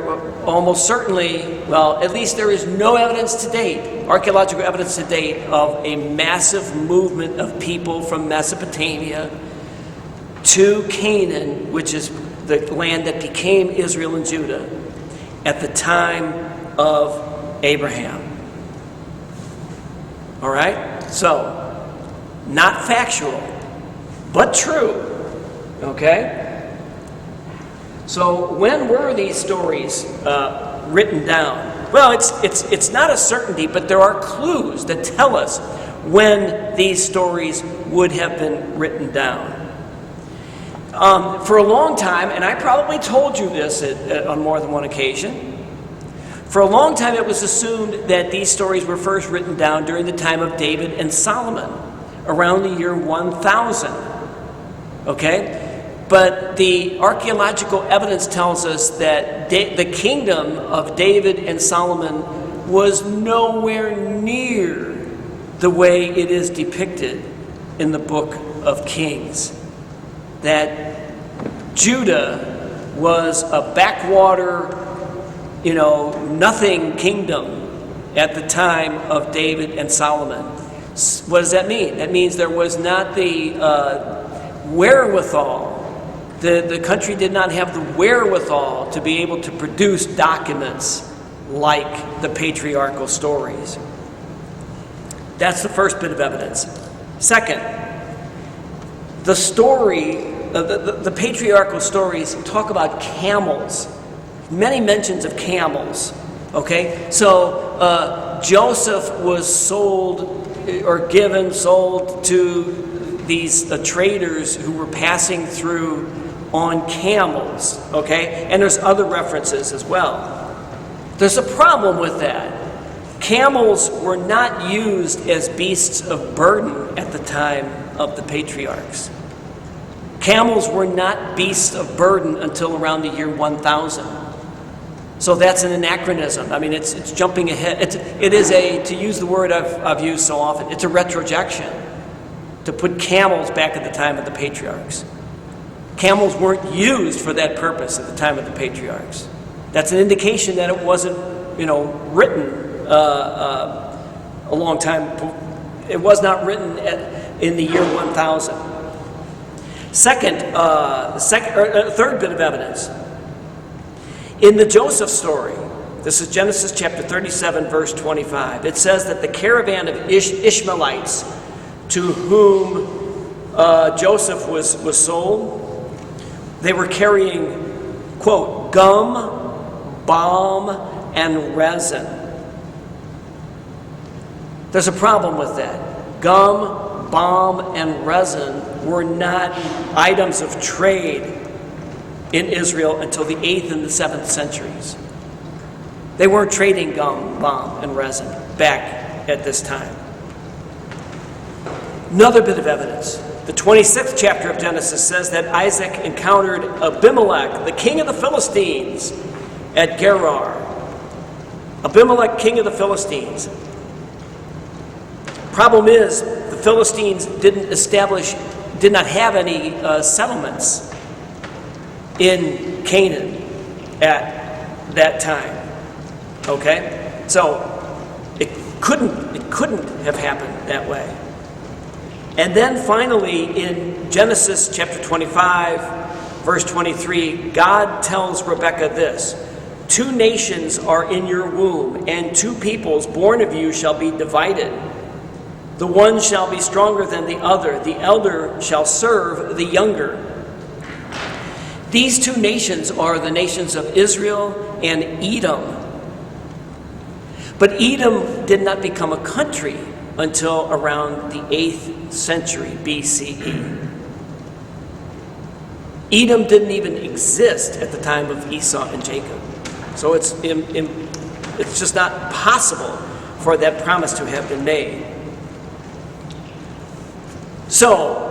almost certainly, well, at least there is no evidence to date, archaeological evidence to date, of a massive movement of people from Mesopotamia to Canaan, which is the land that became Israel and Judah, at the time of Abraham. All right? So, not factual, but true. Okay? So when were these stories written down? Well, it's not a certainty, but there are clues that tell us when these stories would have been written down. For a long time, and I probably told you this on more than one occasion, for a long time it was assumed that these stories were first written down during the time of David and Solomon, around the year 1000. Okay? But the archaeological evidence tells us that the kingdom of David and Solomon was nowhere near the way it is depicted in the book of Kings. That Judah was a backwater, nothing kingdom at the time of David and Solomon. What does that mean? That means there was not the wherewithal. The country did not have the wherewithal to be able to produce documents like the patriarchal stories. That's the first bit of evidence. Second, the story, the patriarchal stories talk about camels. Many mentions of camels. Okay? So Joseph was sold to these traders who were passing through on camels, okay? And there's other references as well. There's a problem with that. camels were not used as beasts of burden at the time of the patriarchs. Camels were not beasts of burden until around the year 1000. So that's an anachronism. I mean, it's jumping ahead. It is to use the word I've used so often, it's a retrojection to put camels back at the time of the patriarchs. Camels weren't used for that purpose at the time of the patriarchs. That's an indication that it wasn't, written a long time. It was not written in the year 1000. Third bit of evidence. In the Joseph story, this is Genesis chapter 37, verse 25. It says that the caravan of Ishmaelites to whom Joseph was sold, they were carrying, quote, gum, balm, and resin. There's a problem with that. Gum, balm, and resin were not items of trade in Israel until the 8th and the 7th centuries. They weren't trading gum, balm, and resin back at this time. Another bit of evidence. The 26th chapter of Genesis says that Isaac encountered Abimelech, the king of the Philistines, at Gerar. Abimelech, king of the Philistines. Problem is, the Philistines did not have any settlements in Canaan at that time. Okay? So it couldn't have happened that way. And then finally, in Genesis chapter 25, verse 23, God tells Rebekah this: 2 nations are in your womb, and 2 peoples born of you shall be divided. The one shall be stronger than the other. The elder shall serve the younger. These 2 nations are the nations of Israel and Edom. But Edom did not become a country until around the 8th century BCE. Edom didn't even exist at the time of Esau and Jacob. So it's just not possible for that promise to have been made. So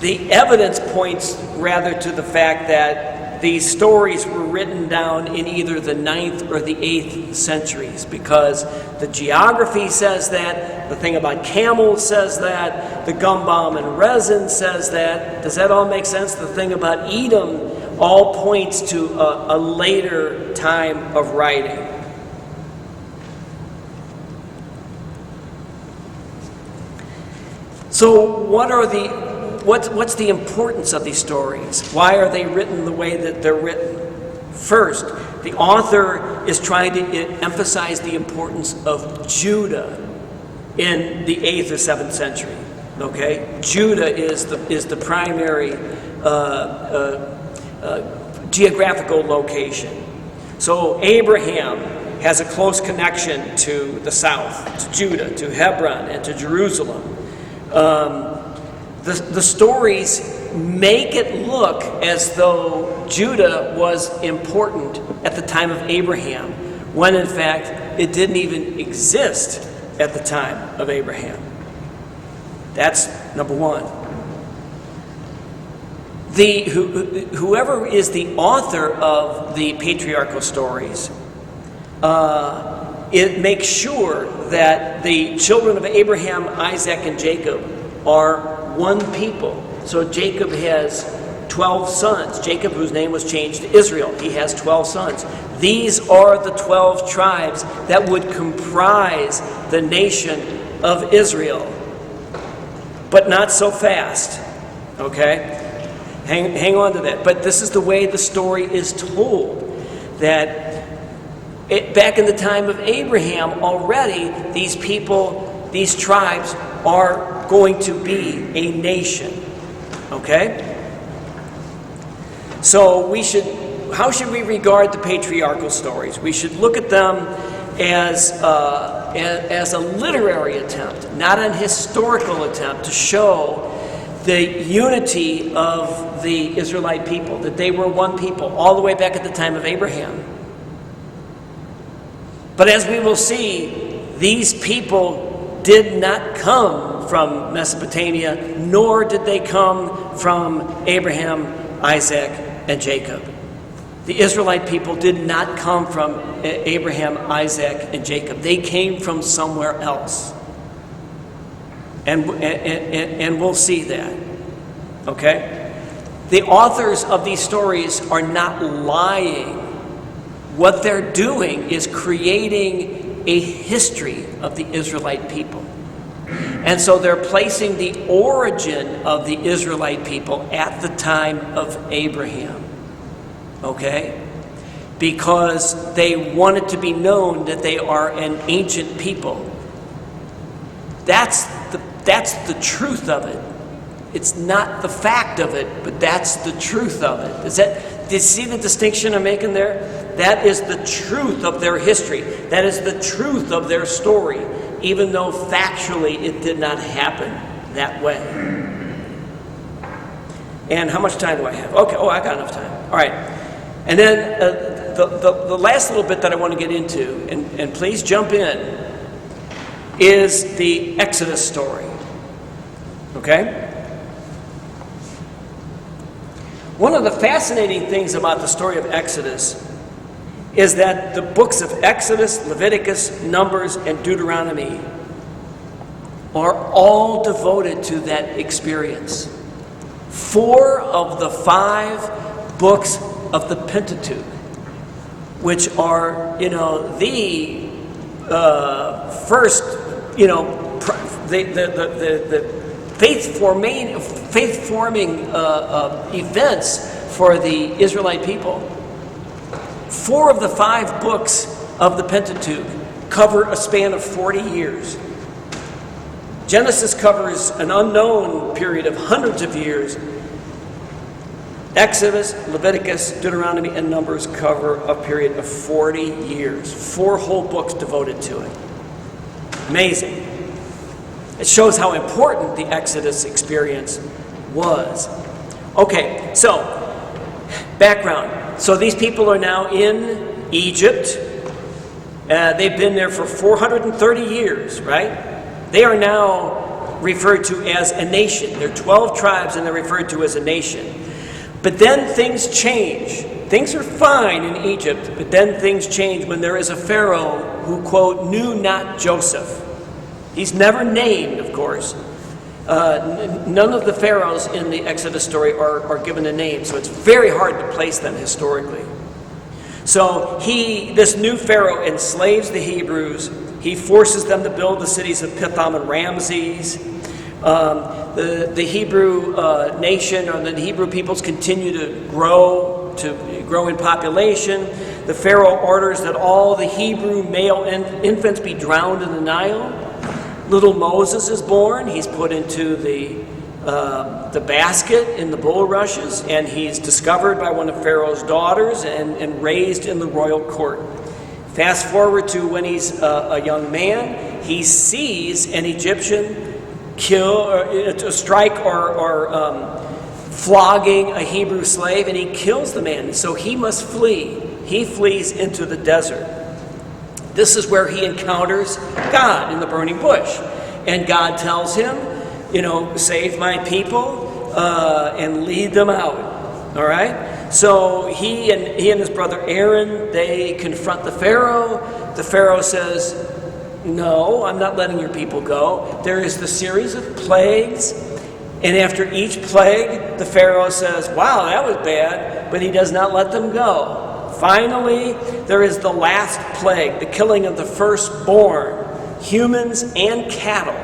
the evidence points rather to the fact that these stories were written down in either the 9th or the 8th centuries, because the geography says that, the thing about camels says that, the gum, balm, and resin says that. Does that all make sense? The thing about Edom all points to a later time of writing. So what's the importance of these stories? Why are they written the way that they're written? First, the author is trying to emphasize the importance of Judah in the 8th or 7th century. Okay? Judah is the primary geographical location. So Abraham has a close connection to the south, to Judah, to Hebron, and to Jerusalem. The stories make it look as though Judah was important at the time of Abraham, when in fact it didn't even exist at the time of Abraham. That's number one. Whoever is the author of the patriarchal stories, it makes sure that the children of Abraham, Isaac, and Jacob are one people. So Jacob has 12 sons. Jacob, whose name was changed to Israel, he has 12 sons. These are the 12 tribes that would comprise the nation of Israel. But not so fast. Okay? Hang on to that. But this is the way the story is told. That back in the time of Abraham, already these people, these tribes, are going to be a nation. Okay? So how should we regard the patriarchal stories? We should look at them as a literary attempt, not an historical attempt to show the unity of the Israelite people, that they were one people all the way back at the time of Abraham. But as we will see, these people did not come from Mesopotamia, nor did they come from Abraham, Isaac, and Jacob. The Israelite people did not come from Abraham, Isaac, and Jacob. They came from somewhere else. And we'll see that. Okay? The authors of these stories are not lying. What they're doing is creating a history of the Israelite people. And so they're placing the origin of the Israelite people at the time of Abraham. Okay? Because they want it to be known that they are an ancient people. That's the truth of it. It's not the fact of it, but that's the truth of it. Do you see the distinction I'm making there? That is the truth of their history. That is the truth of their story, even though factually it did not happen that way. And how much time do I have? Okay, I got enough time. All right. And then the last little bit that I want to get into, and please jump in, is the Exodus story. Okay? One of the fascinating things about the story of Exodus is that the books of Exodus, Leviticus, Numbers, and Deuteronomy are all devoted to that experience. 4 of the 5 books of the Pentateuch, which are, the first, the faith-forming events for the Israelite people. 4 of the 5 books of the Pentateuch cover a span of 40 years. Genesis covers an unknown period of hundreds of years. Exodus, Leviticus, Deuteronomy, and Numbers cover a period of 40 years. 4 whole books devoted to it. Amazing. It shows how important the Exodus experience was. Okay, so, background. So these people are now in Egypt. They've been there for 430 years, right? They are now referred to as a nation. There are 12 tribes and they're referred to as a nation. But then things change. Things are fine in Egypt, but then things change when there is a Pharaoh who, quote, knew not Joseph. He's never named, of course. None of the pharaohs in the Exodus story are given a name, so it's very hard to place them historically. So this new Pharaoh enslaves the Hebrews. He forces them to build the cities of Pithom and Ramses. The Hebrew nation, or the Hebrew peoples, continue to grow in population. The Pharaoh orders that all the Hebrew male infants be drowned in the Nile. Little Moses is born. He's put into the basket in the bulrushes, and he's discovered by one of Pharaoh's daughters and raised in the royal court. Fast forward to when he's a young man, he sees an Egyptian strike or flogging a Hebrew slave, and he kills the man. So he must flee. He flees into the desert. This is where he encounters God in the burning bush. And God tells him, save my people and lead them out. All right? So he and his brother Aaron, they confront the Pharaoh. The Pharaoh says, no, I'm not letting your people go. There is the series of plagues. And after each plague, the Pharaoh says, wow, that was bad. But he does not let them go. Finally, there is the last plague, the killing of the firstborn, humans and cattle.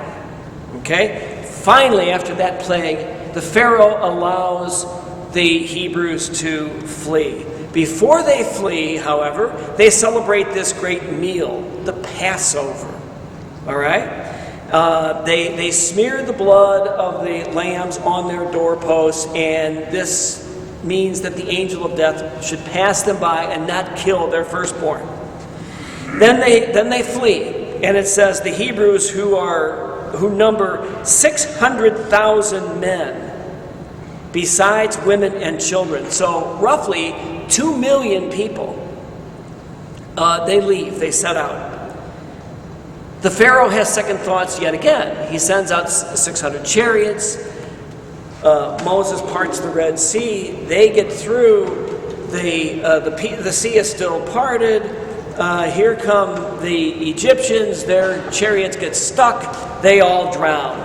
Okay? Finally, after that plague, the Pharaoh allows the Hebrews to flee. Before they flee, however, they celebrate this great meal, the Passover. All right? They smear the blood of the lambs on their doorposts, and this means that the angel of death should pass them by and not kill their firstborn. Then they flee, and it says the Hebrews who number 600,000 men, besides women and children. So roughly 2 million people they leave, they set out. The Pharaoh has second thoughts yet again. He sends out 600 chariots. Moses parts the Red Sea. They get through. The sea is still parted. Here come the Egyptians. Their chariots get stuck. They all drown.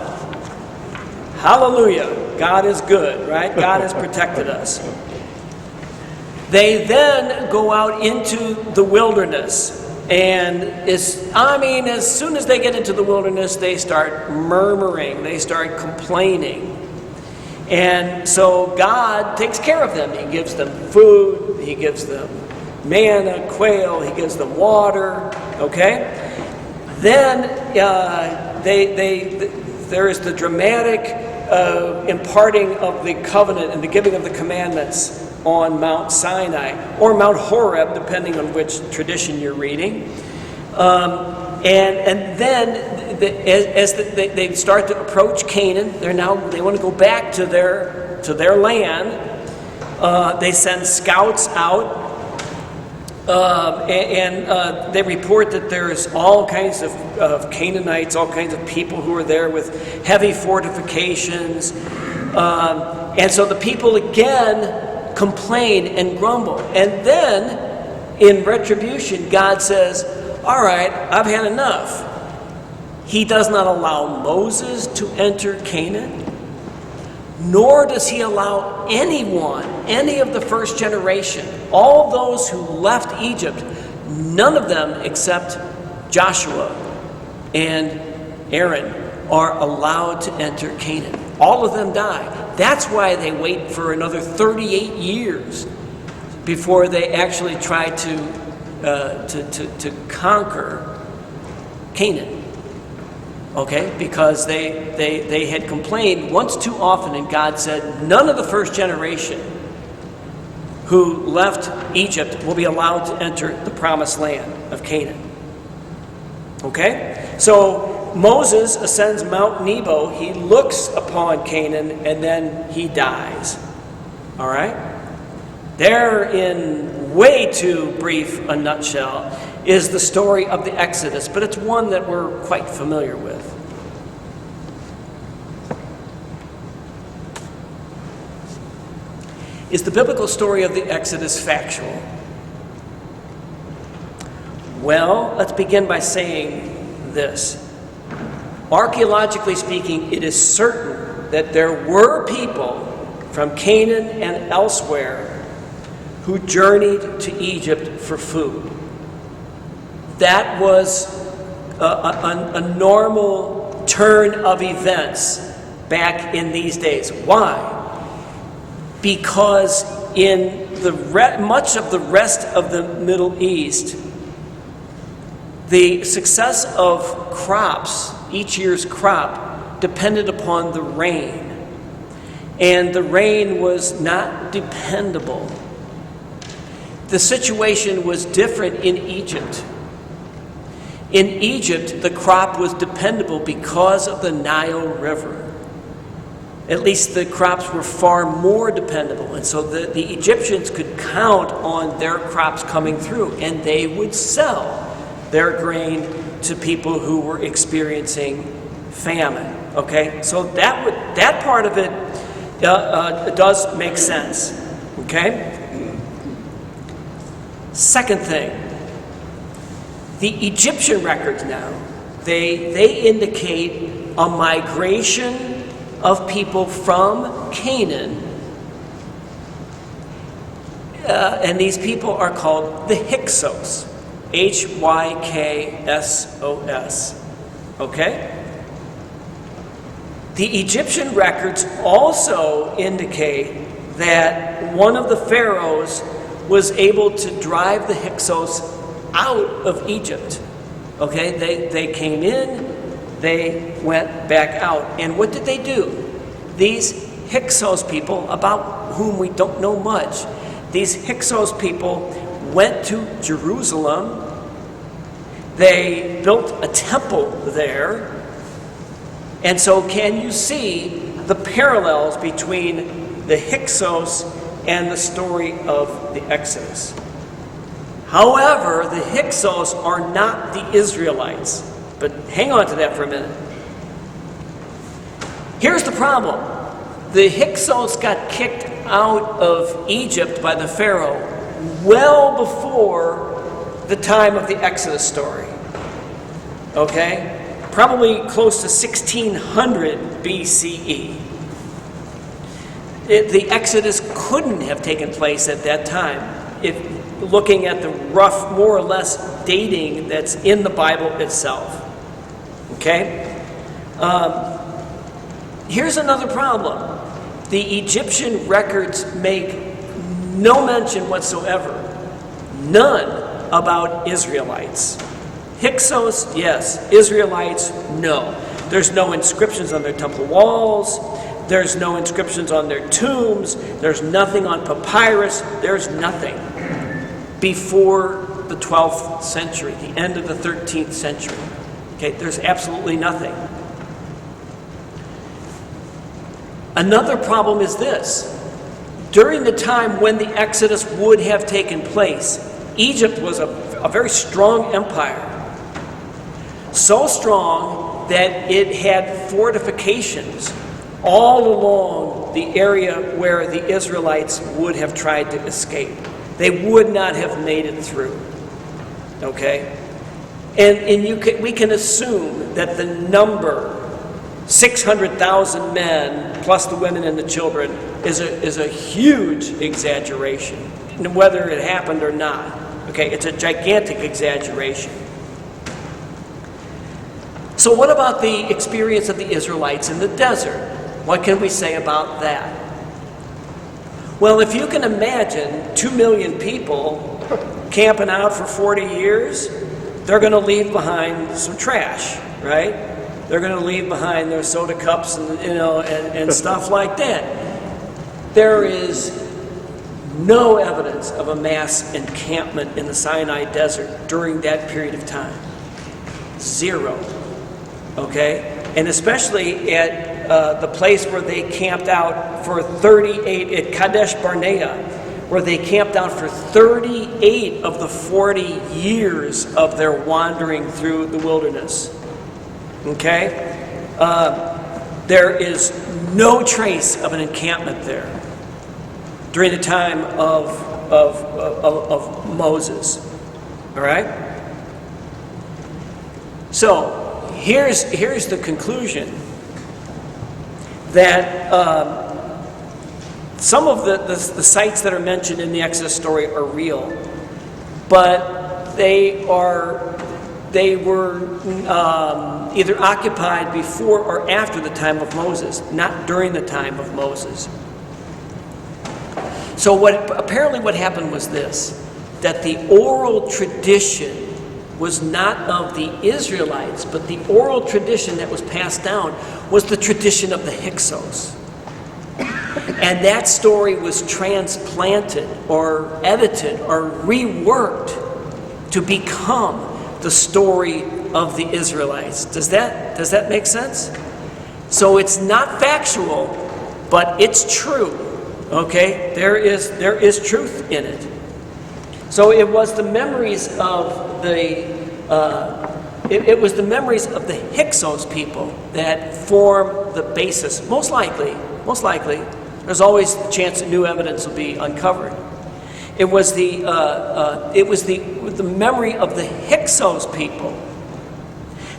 Hallelujah. God is good, right? God has protected us. They then go out into the wilderness. And as soon as they get into the wilderness, they start murmuring. They start complaining. And so God takes care of them. He gives them food. He gives them manna, quail. He gives them water. Okay? Then there is the dramatic imparting of the covenant and the giving of the commandments on Mount Sinai, or Mount Horeb, depending on which tradition you're reading. And then as they start to approach Canaan, they want to go back to their land. They send scouts out, and they report that there's all kinds of Canaanites, all kinds of people who are there with heavy fortifications. And so the people again complain and grumble. And then, in retribution, God says, all right, I've had enough. He does not allow Moses to enter Canaan, nor does he allow anyone, any of the first generation, all those who left Egypt, none of them except Joshua and Aaron are allowed to enter Canaan. All of them die. That's why they wait for another 38 years before they actually try to conquer Canaan. Okay? Because they had complained once too often, and God said, none of the first generation who left Egypt will be allowed to enter the promised land of Canaan. Okay? So Moses ascends Mount Nebo. He looks upon Canaan, and then he dies. All right? There, in way too brief a nutshell, is the story of the Exodus, but it's one that we're quite familiar with. Is the biblical story of the Exodus factual? Well, let's begin by saying this. Archaeologically speaking, it is certain that there were people from Canaan and elsewhere who journeyed to Egypt for food. That was a normal turn of events back in these days. Why? Because in much of the rest of the Middle East, the success of crops, each year's crop, depended upon the rain. And the rain was not dependable. The situation was different in Egypt. In Egypt, the crop was dependable because of the Nile River. At least the crops were far more dependable. And so the Egyptians could count on their crops coming through, and they would sell their grain to people who were experiencing famine. Okay? So that part of it does make sense. Okay? Second thing, the Egyptian records now, they indicate a migration of people from Canaan, and these people are called the Hyksos, Hyksos. Okay? The Egyptian records also indicate that one of the pharaohs was able to drive the Hyksos out of Egypt. Okay? They came in, they went back out. And what did they do? These Hyksos people, about whom we don't know much, these Hyksos people went to Jerusalem. They built a temple there. And so can you see the parallels between the Hyksos and the story of the Exodus? However, the Hyksos are not the Israelites. But hang on to that for a minute. Here's the problem. The Hyksos got kicked out of Egypt by the Pharaoh well before the time of the Exodus story. Okay? Probably close to 1600 BCE. The Exodus couldn't have taken place at that time. If looking at the rough, more or less dating that's in the Bible itself. Okay? Here's another problem. The Egyptian records make no mention whatsoever, none, about Israelites. Hyksos, yes. Israelites, no. There's no inscriptions on their temple walls. There's no inscriptions on their tombs. There's nothing on papyrus. There's nothing before the 12th century, the end of the 13th century. Okay, there's absolutely nothing. Another problem is this. During the time when the Exodus would have taken place, Egypt was a very strong empire. So strong that it had fortifications all along the area where the Israelites would have tried to escape. They would not have made it through. Okay? And we can assume that the number, 600,000 men, plus the women and the children, is a huge exaggeration, whether it happened or not. Okay? It's a gigantic exaggeration. So what about the experience of the Israelites in the desert? What can we say about that? Well, if you can imagine 2 million people camping out for 40 years, they're going to leave behind some trash, right? They're going to leave behind their soda cups and stuff like that. There is no evidence of a mass encampment in the Sinai desert during that period of time. Zero. Okay? And especially at the place where they camped out for 38, at Kadesh Barnea, where they camped out for 38 of the 40 years of their wandering through the wilderness. Okay? There is no trace of an encampment there during the time of Moses. All right? So, here's the conclusion, that some of the sites that are mentioned in the Exodus story are real, but they were either occupied before or after the time of Moses, not during the time of Moses. So apparently what happened was this, that the oral tradition was not of the Israelites, but the oral tradition that was passed down was the tradition of the Hyksos. And that story was transplanted or edited or reworked to become the story of the Israelites. Does that make sense? So it's not factual, but it's true. Okay? There is truth in it. So it was the memories of the Hyksos people that form the basis. Most likely, there's always the chance that new evidence will be uncovered. It was the memory of the Hyksos people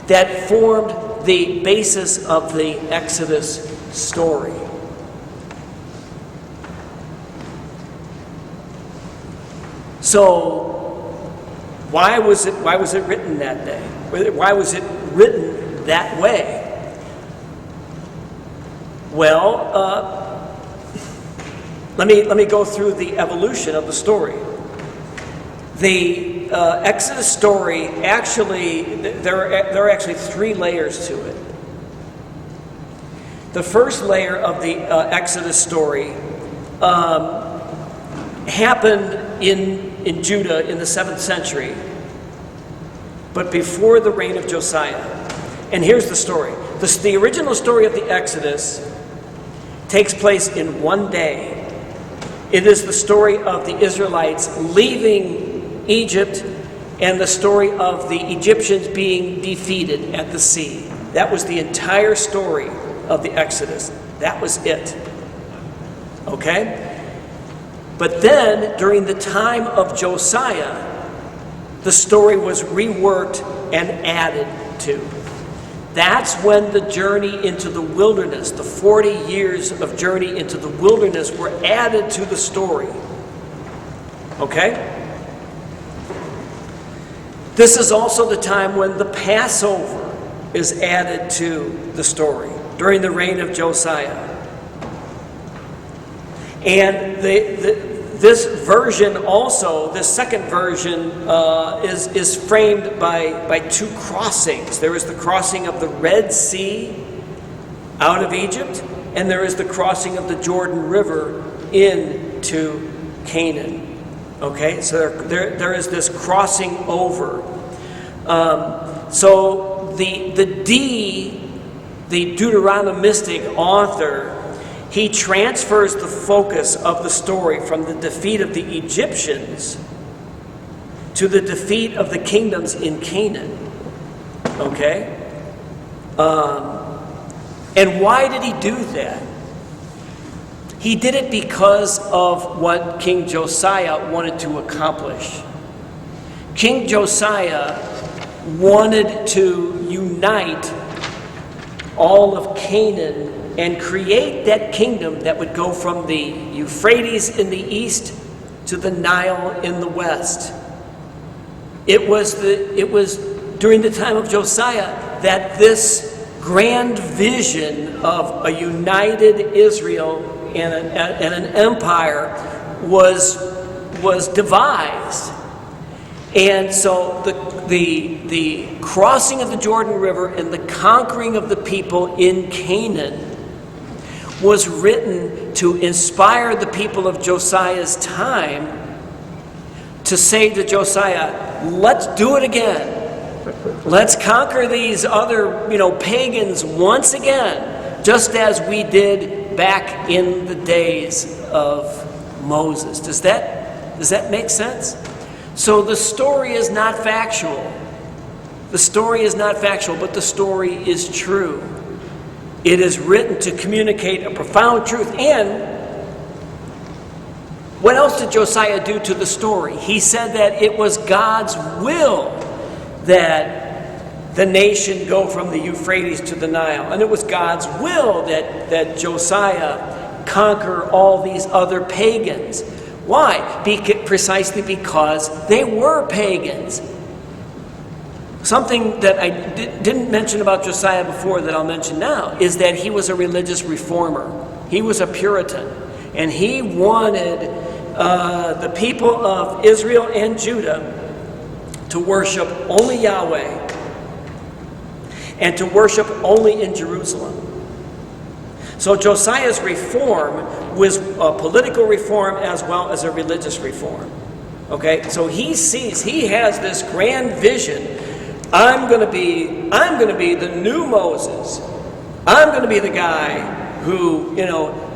that formed the basis of the Exodus story. So, why was it written that day? Why was it written that way? Well, let me go through the evolution of the story. The Exodus story actually, there are actually 3 layers to it. The first layer of the Exodus story happened in Judah in the 7th century, but before the reign of Josiah. And here's the story. The original story of the Exodus takes place in one day. It is the story of the Israelites leaving Egypt and the story of the Egyptians being defeated at the sea. That was the entire story of the Exodus. That was it. Okay? But then, during the time of Josiah, the story was reworked and added to. That's when the journey into the wilderness, the 40 years of journey into the wilderness, were added to the story. Okay? This is also the time when the Passover is added to the story, during the reign of Josiah. And this version also, this second version, is framed by two crossings. There is the crossing of the Red Sea out of Egypt, and there is the crossing of the Jordan River into Canaan. Okay, so there is this crossing over. So the Deuteronomistic author, he transfers the focus of the story from the defeat of the Egyptians to the defeat of the kingdoms in Canaan. Okay? And why did he do that? He did it because of what King Josiah wanted to accomplish. King Josiah wanted to unite all of Canaan and create that kingdom that would go from the Euphrates in the east to the Nile in the west. It was during the time of Josiah that this grand vision of a united Israel and an empire was devised. And so the crossing of the Jordan River and the conquering of the people in Canaan was written to inspire the people of Josiah's time to say to Josiah, let's do it again. Let's conquer these other, pagans once again, just as we did back in the days of Moses. Does that make sense? So the story is not factual. The story is not factual, but the story is true. It is written to communicate a profound truth. And what else did Josiah do to the story? He said that it was God's will that the nation go from the Euphrates to the Nile. And it was God's will that Josiah conquer all these other pagans. Why? Precisely because they were pagans. Something that I didn't mention about Josiah before that I'll mention now is that he was a religious reformer. He was a Puritan. And he wanted the people of Israel and Judah to worship only Yahweh and to worship only in Jerusalem. So Josiah's reform was a political reform as well as a religious reform. Okay? So he has this grand vision. I'm going to be the new Moses. I'm going to be the guy who,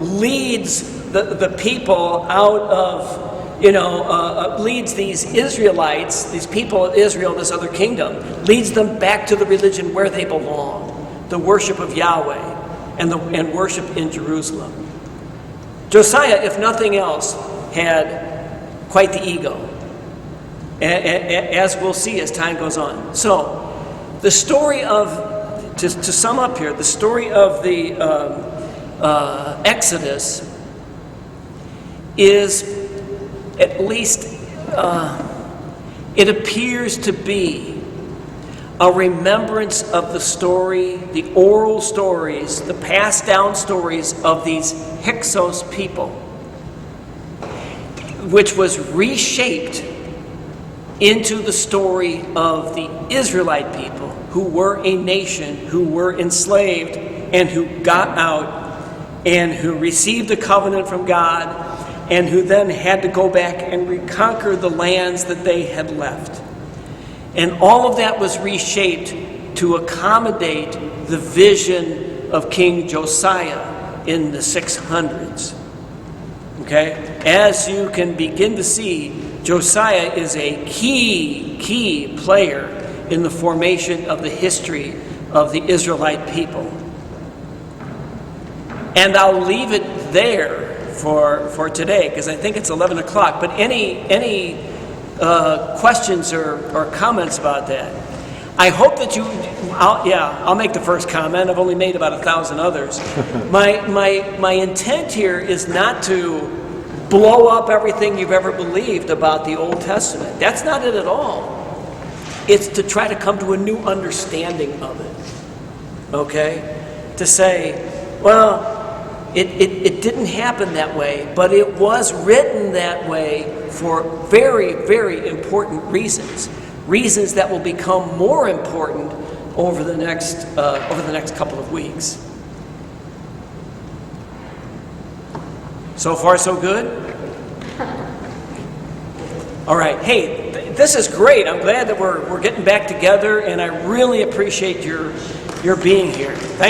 leads the people out of, leads these Israelites, these people of Israel, this other kingdom, leads them back to the religion where they belong, the worship of Yahweh and worship in Jerusalem. Josiah, if nothing else, had quite the ego, as we'll see as time goes on. So, the story of, to sum up here, the story of the Exodus is, at least, it appears to be a remembrance of the story, the oral stories, the passed down stories of these Hyksos people, which was reshaped into the story of the Israelite people who were a nation, who were enslaved, and who got out, and who received the covenant from God, and who then had to go back and reconquer the lands that they had left. And all of that was reshaped to accommodate the vision of King Josiah in the 600s. Okay? As you can begin to see, Josiah is a key player in the formation of the history of the Israelite people. And I'll leave it there for today, because I think it's 11 o'clock. But any questions or comments about that? I hope that I'll make the first comment. I've only made about 1,000 others. My intent here is not to blow up everything you've ever believed about the Old Testament. That's not it at all. It's to try to come to a new understanding of it. Okay? To say, well, it didn't happen that way, but it was written that way for very, very important reasons. Reasons that will become more important over the next couple of weeks. So far, so good? All right. Hey, this is great. I'm glad that we're getting back together, and I really appreciate your being here. Thank